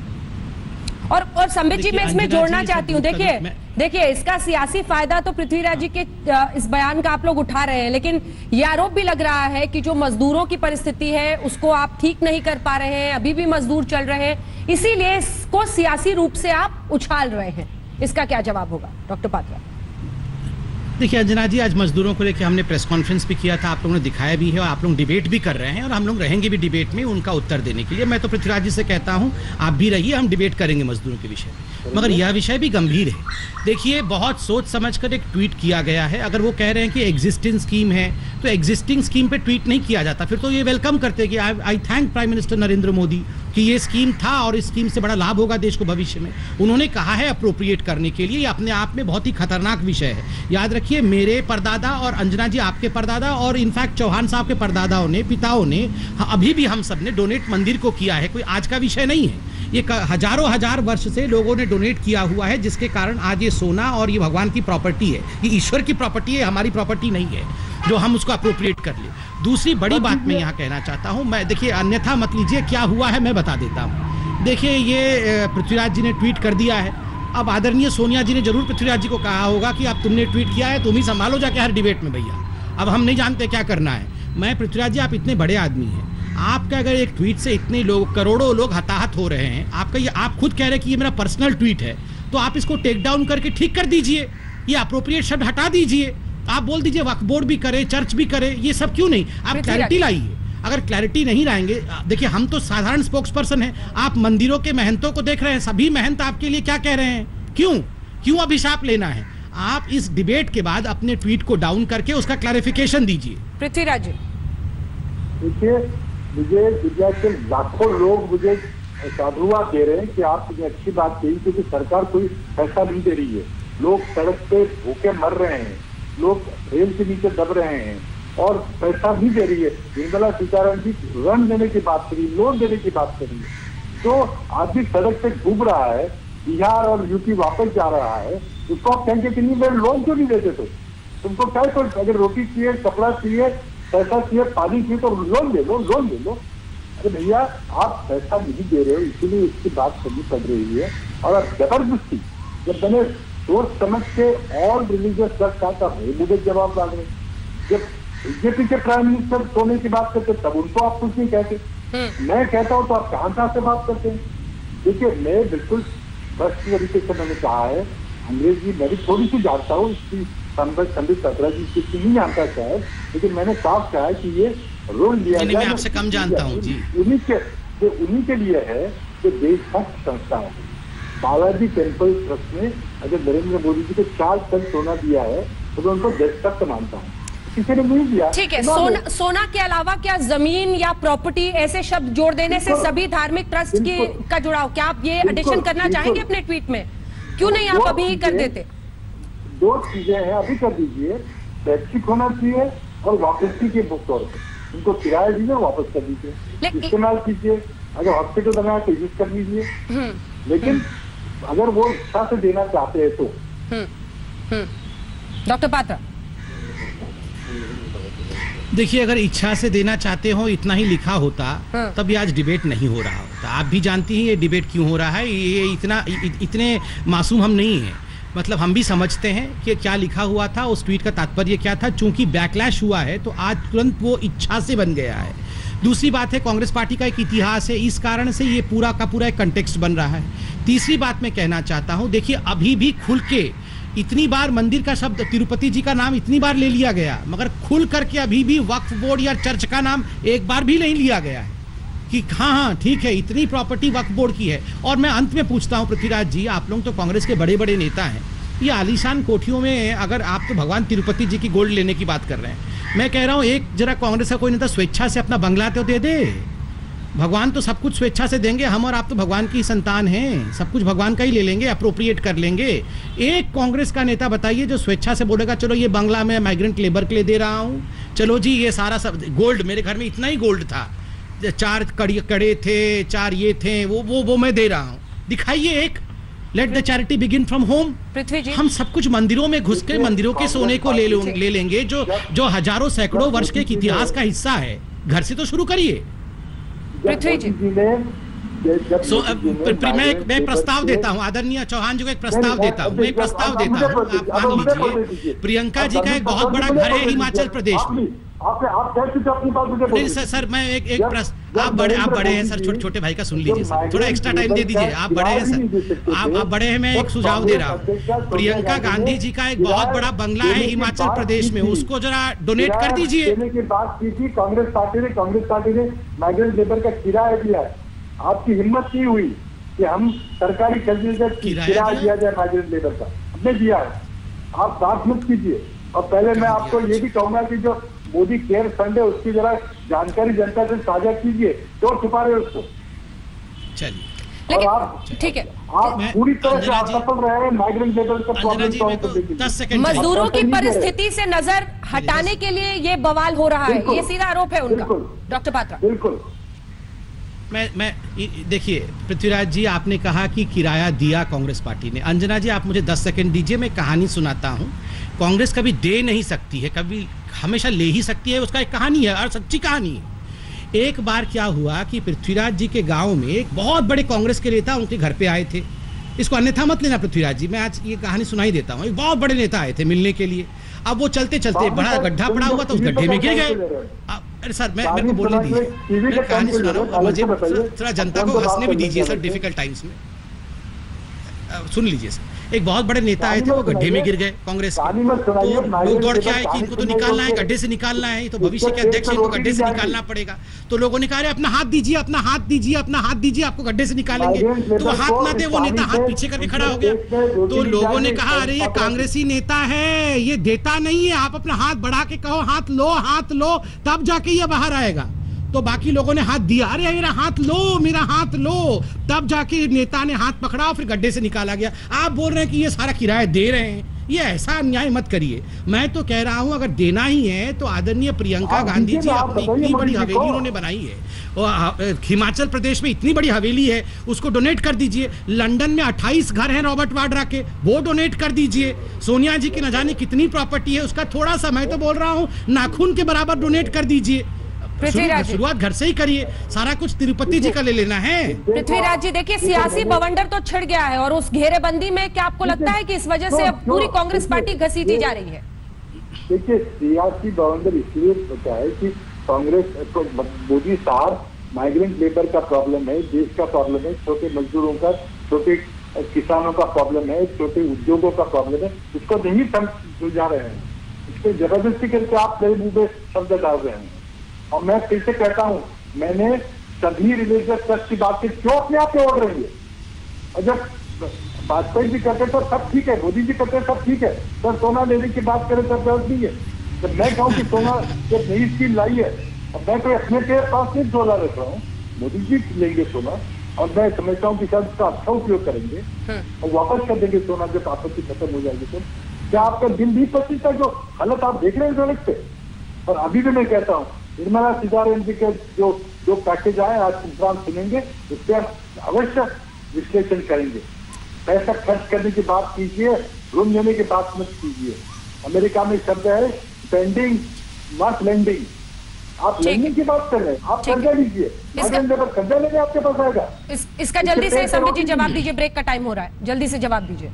और संबित जी मैं इसमें जोड़ना चाहती हूँ, देखिए इसका सियासी फायदा तो पृथ्वीराज जी के इस बयान का आप लोग उठा रहे हैं, लेकिन ये आरोप भी लग रहा है कि जो मजदूरों की परिस्थिति है उसको आप ठीक नहीं कर पा रहे हैं, अभी भी मजदूर चल रहे हैं, इसीलिए इसको सियासी रूप से आप उछाल रहे हैं। इसका क्या जवाब होगा डॉक्टर पात्रा? देखिए अंजना जी, आज मजदूरों को लेकर हमने प्रेस कॉन्फ्रेंस भी किया था, आप लोगों ने दिखाया भी है और आप लोग डिबेट भी कर रहे हैं और हम लोग रहेंगे भी डिबेट में उनका उत्तर देने के लिए। मैं तो पृथ्वीराज जी से कहता हूं आप भी रहिए, हम डिबेट करेंगे मजदूरों के विषय में, मगर यह विषय भी गंभीर है। देखिए बहुत सोच समझ कर एक ट्वीट किया गया है। अगर वो कह रहे हैं कि एग्जिस्टिंग स्कीम है तो एग्जिस्टिंग स्कीम पे ट्वीट नहीं किया जाता, फिर तो ये वेलकम करते कि आई thank prime minister Narendra Modi कि ये स्कीम था और इस स्कीम से बड़ा लाभ होगा देश को भविष्य में। उन्होंने कहा है अप्रोप्रिएट करने के लिए, ये अपने आप में बहुत ही खतरनाक विषय है। याद रखिए मेरे परदादा और अंजना जी आपके परदादा और इनफैक्ट चौहान साहब के परदादाओं ने, पिताओं ने, अभी भी हम सब ने डोनेट मंदिर को किया है, कोई आज का विषय नहीं है। ये हजारों हजार वर्ष से लोगों ने डोनेट किया हुआ है, जिसके कारण आज ये सोना और ये भगवान की प्रॉपर्टी है, ये ईश्वर की प्रॉपर्टी है, हमारी प्रॉपर्टी नहीं है जो हम उसको अप्रोप्रिएट कर ले। दूसरी बड़ी बात मैं यहाँ कहना चाहता हूँ, मैं देखिए अन्यथा मत लीजिए, क्या हुआ है मैं बता देता हूँ। देखिए ये पृथ्वीराज जी ने ट्वीट कर दिया है, अब आदरणीय सोनिया जी ने जरूर पृथ्वीराज जी को कहा होगा कि अब तुमने ट्वीट किया है तुम ही संभालो जाके हर डिबेट में भैया, अब हम नहीं जानते क्या करना है। मैं पृथ्वीराज जी आप इतने बड़े आदमी हैं, आपका अगर एक ट्वीट से इतने लोग, करोड़ों लोग हताहत हो रहे हैं, आपका ये आप खुद कह रहे हैं कि ये मेरा पर्सनल ट्वीट है, तो आप इसको टेक डाउन करके ठीक कर दीजिए, ये अप्रोप्रिएट शब्द हटा दीजिए, आप बोल दीजिए वक्फ बोर्ड भी करे, चर्च भी करे, ये सब क्यों नहीं, आप क्लैरिटी लाइए। अगर क्लैरिटी नहीं लाएंगे, देखिए हम तो साधारण स्पोक्स पर्सन हैं, आप मंदिरों के महंतों को देख रहे हैं, सभी महंत आपके लिए क्या कह रहे हैं, क्यों अभिशाप लेना है? आप इस डिबेट के बाद अपने ट्वीट को डाउन करके उसका क्लैरिफिकेशन दीजिए। पृथ्वीराज जी देखिए, मुझे दुनिया के लाखों लोग मुझे साधुवाद दे रहे हैं कि आपने अच्छी बात कही, क्योंकि सरकार कोई पैसा नहीं दे रही है, लोग सड़क पे भूखे मर रहे हैं, लोग रेल के नीचे दब रहे हैं और पैसा नहीं दे रही है। निर्मला सीतारमण जी ऋण देने की बात करी, लोन देने की बात करी, तो आदमी सड़क पे घूम रहा है, बिहार और यूपी वापस जा रहा है, उसको आप कहेंगे कि नहीं मेरे लोन क्यों नहीं देते? तो तुमको क्या, तो अगर रोटी चाहिए, कपड़ा चाहिए, पैसा चाहिए, पानी चाहिए तो लोन ले लो, लोन ले लो। अरे भैया आप पैसा नहीं दे रहे हो, इसीलिए इसकी बात करनी पड़ रही है। और अब जबरदस्ती, जब मैंने सोच समझ के और रिलीजियस ट्रस्ट कहा था, मुझे जवाब डाल रहे, जब बीजेपी के प्राइम मिनिस्टर सोने की बात करते तब उनको आप कुछ नहीं कहते, मैं कहता हूँ तो आप कहाँ से बात करते हैं? देखिए मैं बिल्कुल स्पष्ट तरीके से मैंने कहा है अंग्रेजी मैं भी थोड़ी सी जानता हूँ, इसकी संबित सत्रा जी की नहीं जानता शायद, लेकिन मैंने साफ कहा है कि ये रोल लिया मैं आपसे कम जानता हूँ जी। उन्हीं के लिए है जो देशभक्त संस्था है। बालाजी टेम्पल ट्रस्ट ने अगर नरेंद्र मोदी जी को 4 टन सोना दिया है तो मैं उनको देशभक्त मानता हूँ, किसी ने नहीं दिया। ठीक है, सोना के अलावा क्या जमीन या प्रॉपर्टी ऐसे शब्द जोड़ देने से सभी धार्मिक ट्रस्ट की का जुड़ाव, क्या आप ये एडिशन करना चाहेंगे अपने ट्वीट में? क्यों नहीं आप अभी ही कर देते? 2 चीजें हैं, अभी कर दीजिए। शैक्षिक होना चाहिए और वापसी के तौर पर उनको किराया दीजिए, वापस कर दीजिए, इस्तेमाल कीजिए। अगर हॉस्पिटल बनाया तो यूज कर लीजिए, लेकिन अगर वो इच्छा से देना चाहते हैं तो। डॉक्टर पात्रा, देखिए, अगर इच्छा से देना चाहते हो इतना ही लिखा होता तब ये आज डिबेट नहीं हो रहा होता। आप भी जानती हैं ये डिबेट क्यों हो रहा है। ये इतने मासूम हम नहीं हैं। मतलब हम भी समझते हैं कि क्या लिखा हुआ था, उस ट्वीट का तात्पर्य क्या था। चूंकि बैकलैश हुआ है तो आज तुरंत वो इच्छा से बन गया है। दूसरी बात है, कांग्रेस पार्टी का एक इतिहास है, इस कारण से ये पूरा का पूरा एक कंटेक्स्ट बन रहा है। तीसरी बात मैं कहना चाहता हूँ, देखिए अभी भी खुल के इतनी बार मंदिर का शब्द, तिरुपति जी का नाम इतनी बार ले लिया गया, मगर खुल करके अभी भी वक्फ बोर्ड या चर्च का नाम एक बार भी नहीं लिया गया है कि हाँ ठीक है इतनी प्रॉपर्टी वक्फ बोर्ड की है। और मैं अंत में पूछता हूँ पृथ्वीराज जी, आप लोग तो कांग्रेस के बड़े बड़े नेता हैं, ये आलीशान कोठियों में अगर आप तो भगवान तिरुपति जी की गोल्ड लेने की बात कर रहे हैं, मैं कह रहा हूँ एक जरा कांग्रेस का कोई नेता स्वेच्छा से अपना बंगला तो दे दे। भगवान तो सब कुछ स्वेच्छा से देंगे, हम और आप तो भगवान की संतान हैं, सब कुछ भगवान का ही ले लेंगे, अप्रोप्रिएट कर लेंगे। एक कांग्रेस का नेता बताइए जो स्वेच्छा से बोलेगा चलो ये बंगला मैं माइग्रेंट लेबर के लिए दे रहा हूँ, चलो जी ये सारा सब गोल्ड, मेरे घर में इतना ही गोल्ड था, 4 कड़े थे, 4 ये थे, वो मैं दे रहा हूँ। दिखाइए एक, let the charity begin from home. हम सब कुछ मंदिरों में घुस के मंदिरों के सोने को ले लेंगे जो हजारों सैकड़ों वर्ष के इतिहास का हिस्सा है। घर से तो शुरू करिए। पृथ्वी जी, मैं प्रस्ताव देता हूं, आदरणीय चौहान जी को एक प्रस्ताव देता हूं, मैं एक प्रस्ताव देता हूं, आप मान लीजिए प्रियंका जी का एक बहुत बड़ा घर है हिमाचल प्रदेश में। नहीं सर मैं एक प्रश्न, आप बड़े हैं सर, छोटे भाई का सुन लीजिए सर, थोड़ा एक्स्ट्रा टाइम दे दीजिए। आप बड़े हैं सर, आप बड़े हैं, मैं एक सुझाव दे रहा हूँ। प्रियंका गांधी जी का एक बहुत बड़ा बंगला है हिमाचल प्रदेश में, उसको जरा डोनेट कर दीजिए। कांग्रेस पार्टी ने माइग्रेंट लेबर का किराया दिया है, आपकी हिम्मत नहीं हुई कि हम सरकारी खरीदने से किराया दिया जाए माइग्रेंट लेबर का, हमने दिया है। आप बात मत कीजिए। और पहले मैं आपको ये भी कहूंगा कि जो मोदी केयर फंड है उसकी जरा जानकारी जनता से साझा कीजिए, क्यों छुपा रहे उसको। चलिए लेकिन ठीक है, आप पूरी तरह से असफल रहे हैं माइग्रेंट लेबर का प्रॉब्लम। 10 सेकंड मजदूरों की परिस्थिति से नजर हटाने के लिए ये बवाल हो रहा है, ये सीधा आरोप है उनका। डॉक्टर पात्रा, बिल्कुल। मैं देखिए पृथ्वीराज जी, आपने कहा कि किराया दिया कांग्रेस पार्टी ने। अंजना जी आप मुझे 10 सेकंड दीजिए, मैं कहानी सुनाता हूँ। कांग्रेस कभी दे नहीं सकती है, कभी हमेशा ले ही सकती है, उसका एक कहानी है और सच्ची कहानी है। एक बार क्या हुआ कि पृथ्वीराज जी के गांव में एक बहुत बड़े कांग्रेस के नेता उनके घर पे आए थे। इसको अन्यथा मत लेना पृथ्वीराज जी, मैं आज ये कहानी सुनाई देता हूँ। एक बहुत बड़े नेता आए थे मिलने के लिए। अब वो चलते चलते बड़ा गड्ढा पड़ा हुआ था, उस गड्ढे में गिर गए। अरे सर मैं को बोलने दीजिए, मैं कहानी सुना रहा हूँ, मुझे थोड़ा जनता को हंसने भी दीजिए सर, डिफिकल्ट टाइम्स में। सुन लीजिए सर, एक बहुत बड़े नेता आए थे, वो गड्ढे में गिर गए कांग्रेस के। तो लोग दौड़ के आए कि इनको तो निकालना है, गड्ढे से निकालना है, तो भविष्य के अध्यक्ष इनको गड्ढे से निकालना पड़ेगा। तो लोगों ने कहा अपना हाथ दीजिए, अपना हाथ दीजिए, अपना हाथ दीजिए, आपको गड्ढे से निकालेंगे। तो वो हाथ ना दे, वो नेता हाथ पीछे करके खड़ा हो गया। तो लोगों ने कहा अरे ये कांग्रेसी नेता है, ये देता नहीं है, आप अपना हाथ बढ़ा के कहो हाथ लो, तब जाके ये बाहर आएगा। तो बाकी लोगों ने हाथ दिया, अरे मेरा हाथ लो, तब जाके नेता ने हाथ पकड़ा और फिर गड्ढे से निकाला गया। आप बोल रहे हैं कि ये सारा किराया दे रहे हैं, ये ऐसा अन्याय मत करिए। मैं तो कह रहा हूं अगर देना ही है तो आदरणीय प्रियंका गांधी जी अपनी इतनी बड़ी हवेली उन्होंने बनाई है, और हिमाचल प्रदेश में इतनी बड़ी हवेली है, उसको डोनेट कर दीजिए। लंदन में 28 घर हैं रॉबर्ट वाड्रा के, वो डोनेट कर दीजिए। सोनिया जी की न जाने कितनी प्रॉपर्टी है, उसका थोड़ा सा, मैं तो बोल रहा हूँ नाखून के बराबर डोनेट कर दीजिए। शुरुआत घर से ही करिए, सारा कुछ तिरुपति जी का ले लेना है। पृथ्वीराज जी देखिए, सियासी बवंडर तो छिड़ गया है, और उस घेरेबंदी में क्या आपको लगता है कि इस वजह से अब पूरी कांग्रेस पार्टी घसीटी जा रही है? देखिए सियासी बवंडर इसलिए होता है कि कांग्रेस मोदी साहब माइग्रेंट लेबर का प्रॉब्लम है, देश का प्रॉब्लम है, छोटे मजदूरों का, छोटे किसानों का प्रॉब्लम है, छोटे उद्योगों का प्रॉब्लम है, उसको नहीं सुलझा रहे हैं। इसको जबरदस्ती करके आप मेरे मुंह पे शब्द डाल रहे हैं। और मैं फिर से कहता हूँ, मैंने सभी रिलीजियस ट्रस्ट की बात की, क्यों अपने आप पे ओढ़ रही है? और जब वाजपेयी जी करते तो सब ठीक है, मोदी जी करते सब ठीक है, सर सोना लेने की बात करें तब जरूरत नहीं है। जब मैं कहूँ कि सोना जब नई स्कीम लाई है, अब मैं कोई अपने के पास नहीं सोना रख रहा हूँ, मोदी जी लेंगे सोना, और मैं समझता हूँ कि शायद उसका अच्छा उपयोग करेंगे और वापस कर देंगे सोना जब आपत्ति खत्म हो जाएगी। तो क्या आपका दिल नहीं पसीता जो हालत आप देख रहे हैं सड़क पे? और अभी भी मैं कहता हूँ, निर्मला सीतारमण जी के जो पैकेज आए आज प्रोग्राम सुनेंगे, उस पर अवश्य विश्लेषण करेंगे। पैसा खर्च करने की बात कीजिए, ऋण लेने की बात मत कीजिए। अमेरिका में शब्द है स्पेंडिंग नॉट लेंडिंग। आप लेंडिंग की बात कर रहे हैं, आप कर्जा लीजिए, कर्जा लेने आपके पास आएगा। इसका जल्दी से संबित जी जवाब दीजिए, ब्रेक का टाइम हो रहा है, जल्दी से जवाब दीजिए।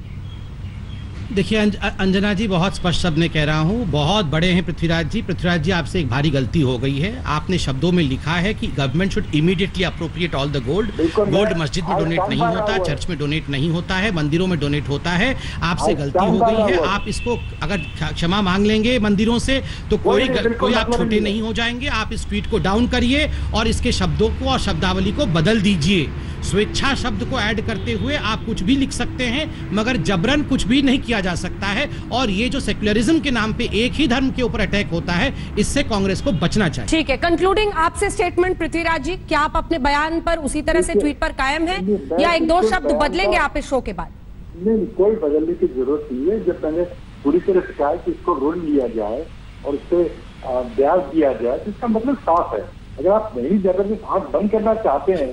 देखिए अंजना जी, बहुत स्पष्ट शब्द में कह रहा हूँ, बहुत बड़े हैं पृथ्वीराज जी। पृथ्वीराज जी, आपसे एक भारी गलती हो गई है। आपने शब्दों में लिखा है कि government should immediately appropriate all the gold. Gold मस्जिद में डोनेट नहीं होता, चर्च में डोनेट नहीं होता है, मंदिरों में डोनेट होता है। आपसे गलती हो गई है। आप इसको अगर क्षमा मांग लेंगे मंदिरों से तो कोई आप छोटे नहीं हो जाएंगे। आप इस ट्वीट को डाउन करिए और इसके शब्दों को और शब्दावली को बदल दीजिए। स्वेच्छा शब्द को ऐड करते हुए आप कुछ भी लिख सकते हैं, मगर जबरन कुछ भी नहीं किया जा सकता है। और ये जो सेक्युलरिज्म के नाम पे एक ही धर्म के ऊपर अटैक होता है, इससे कांग्रेस को बचना चाहिए। ठीक है, कंक्लूडिंग आपसे स्टेटमेंट पृथ्वीराज जी, क्या आप अपने बयान पर उसी तरह से ट्वीट पर कायम हैं या एक दो शब्द बदलेंगे आप इस शो के बाद? नहीं, कोई बदलने की जरूरत नहीं है। जब मैंने पूरी तरह से कहा कि इसको ऋण लिया जाए और उससे ब्याज दिया जाए, तो इसका मतलब साफ है। अगर आप नहीं जबरदस्त आंख बंद करना चाहते हैं,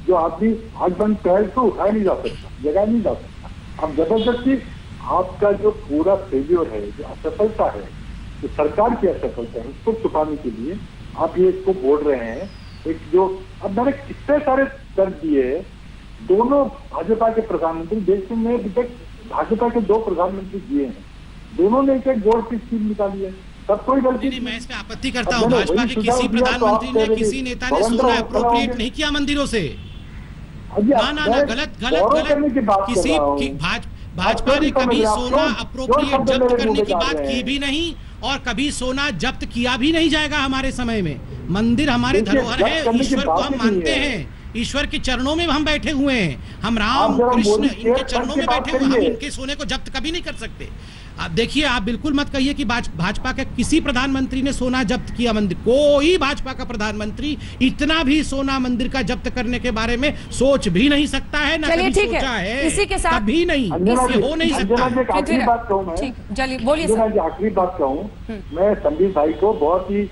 जो आदमी आंख बंद पहल को उठाया नहीं जा सकता, जगह नहीं जा सकता। अब जबरदस्ती आपका जो पूरा फेल्योर है, जो असफलता है, जो सरकार की असफलता है, उसको छुपाने के लिए आप ये इसको बोल रहे हैं। एक जो अब मैंने कितने सारे दर्ज दिए, दोनों भाजपा के प्रधानमंत्री, देश में अभी तक भाजपा के 2 प्रधानमंत्री दिए हैं, दोनों ने एक गोल्ड की स्कीम निकाली है। सब कोई गलती नहीं, मैं इस पे आपत्ति करता हूँ। भाजपा के किसी प्रधानमंत्री ने, किसी नेता ने सोना अप्रोप्रिएट नहीं किया मंदिरों से। ना, गलत किसी भाजपा ने कभी सोना अप्रोप्रिएट जब्त करने की बात की भी नहीं, और कभी सोना जब्त किया भी नहीं जाएगा हमारे समय में। मंदिर हमारे धरोहर है, ईश्वर को हम मानते हैं, ईश्वर के चरणों में हम बैठे हुए हैं, हम राम कृष्ण इनके चरणों में बैठे हुए, हम इनके सोने को जब्त कभी नहीं कर सकते। आप देखिए, आप बिल्कुल मत कहिए कि भाजपा के किसी प्रधानमंत्री ने सोना जब्त किया मंदिर। कोई भाजपा का प्रधानमंत्री इतना भी सोना मंदिर का जब्त करने के बारे में सोच भी नहीं सकता है, ना कभी सोचा है, इसी के साथ कभी नहीं, इससे हो नहीं सकता। आखिरी बात कहूँ मैं, चलिए बोलिए। आखिरी बात कहूँ मैं, संदीप भाई को, बहुत ही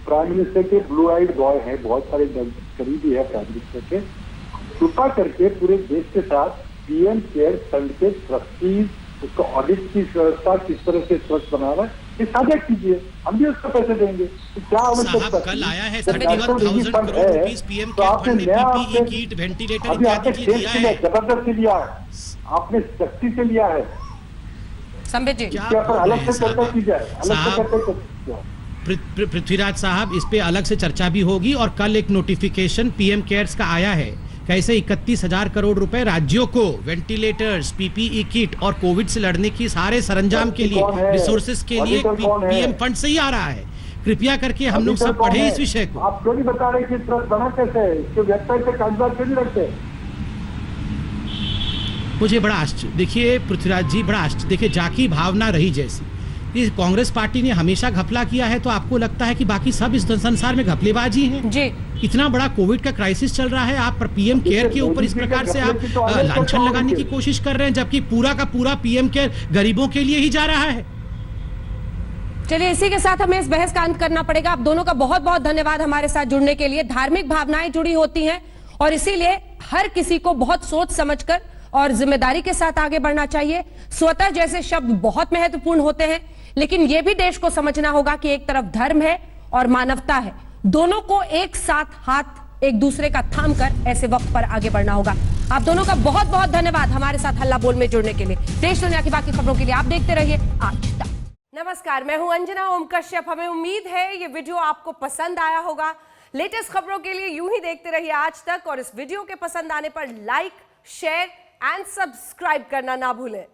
प्राइम मिनिस्टर के ब्लू आइड बॉय है, बहुत सारे करीबी है प्राइम मिनिस्टर के, कृपा करके पूरे देश के साथ पीएम केयर फंड के ट्रस्टीज, उसको ऑडिट की व्यवस्था किस तरह से ट्रस्ट बना रहा है, ये साझा कीजिए, हम भी उसको पैसे देंगे। तो क्या साहब, कल आया है 31,000 crore rupees PM care fund में पीपीई किट, वेंटिलेटर इत्यादि के लिए दिया है। जबरदस्ती लिया है, आपने सख्ती से लिया है। संबित जी, अलग से चर्चा की जाए, अलग से पृथ्वीराज साहब, इस पे अलग से चर्चा भी होगी। और कल एक नोटिफिकेशन पीएम केयर्स का आया है, कैसे 31,000 करोड़ रुपए राज्यों को वेंटिलेटर्स, पीपीई किट और कोविड से लड़ने की सारे सरंजाम के लिए, रिसोर्सेज के लिए पीएम फंड से ही आ रहा है। कृपया करके हम लोग सब पढ़े इस विषय को। आप क्यों नहीं बता रहे कि ट्रस्ट बना कैसे है, इसके वेबसाइट पे कागजात क्यों नहीं रखते? मुझे बड़ा आश्चर्य, देखिए पृथ्वीराज जी, बड़ा आश्चर्य, देखिए जाकी भावना रही जैसी कांग्रेस पार्टी ने हमेशा घपला किया है, तो आपको लगता है कि बाकी सब इस संसार में घपलेबाजी हैं? जी, इतना बड़ा कोविड का क्राइसिस चल रहा है, आप पीएम केयर के ऊपर इस प्रकार से आप लांछन लगाने की कोशिश कर रहे हैं, जबकि पूरा का पूरा पीएम केयर गरीबों के लिए ही जा रहा है। चलिए, इसी के साथ हमें इस बहस का अंत करना पड़ेगा। आप दोनों का बहुत बहुत धन्यवाद हमारे साथ जुड़ने के लिए। धार्मिक भावनाएं जुड़ी होती हैं और इसीलिए हर किसी को बहुत सोच समझकर और जिम्मेदारी के साथ आगे बढ़ना चाहिए। स्वतः जैसे शब्द बहुत महत्वपूर्ण होते हैं, लेकिन यह भी देश को समझना होगा कि एक तरफ धर्म है और मानवता है, दोनों को एक साथ हाथ एक दूसरे का थाम कर ऐसे वक्त पर आगे बढ़ना होगा। आप दोनों का बहुत बहुत धन्यवाद हमारे साथ हल्ला बोल में जुड़ने के लिए। देश दुनिया की बाकी खबरों के लिए आप देखते रहिए आज तक। नमस्कार, मैं हूं अंजना ओम कश्यप। हमें उम्मीद है ये वीडियो आपको पसंद आया होगा। लेटेस्ट खबरों के लिए यूं ही देखते रहिए आज तक, और इस वीडियो के पसंद आने पर लाइक, शेयर एंड सब्सक्राइब करना ना भूलें।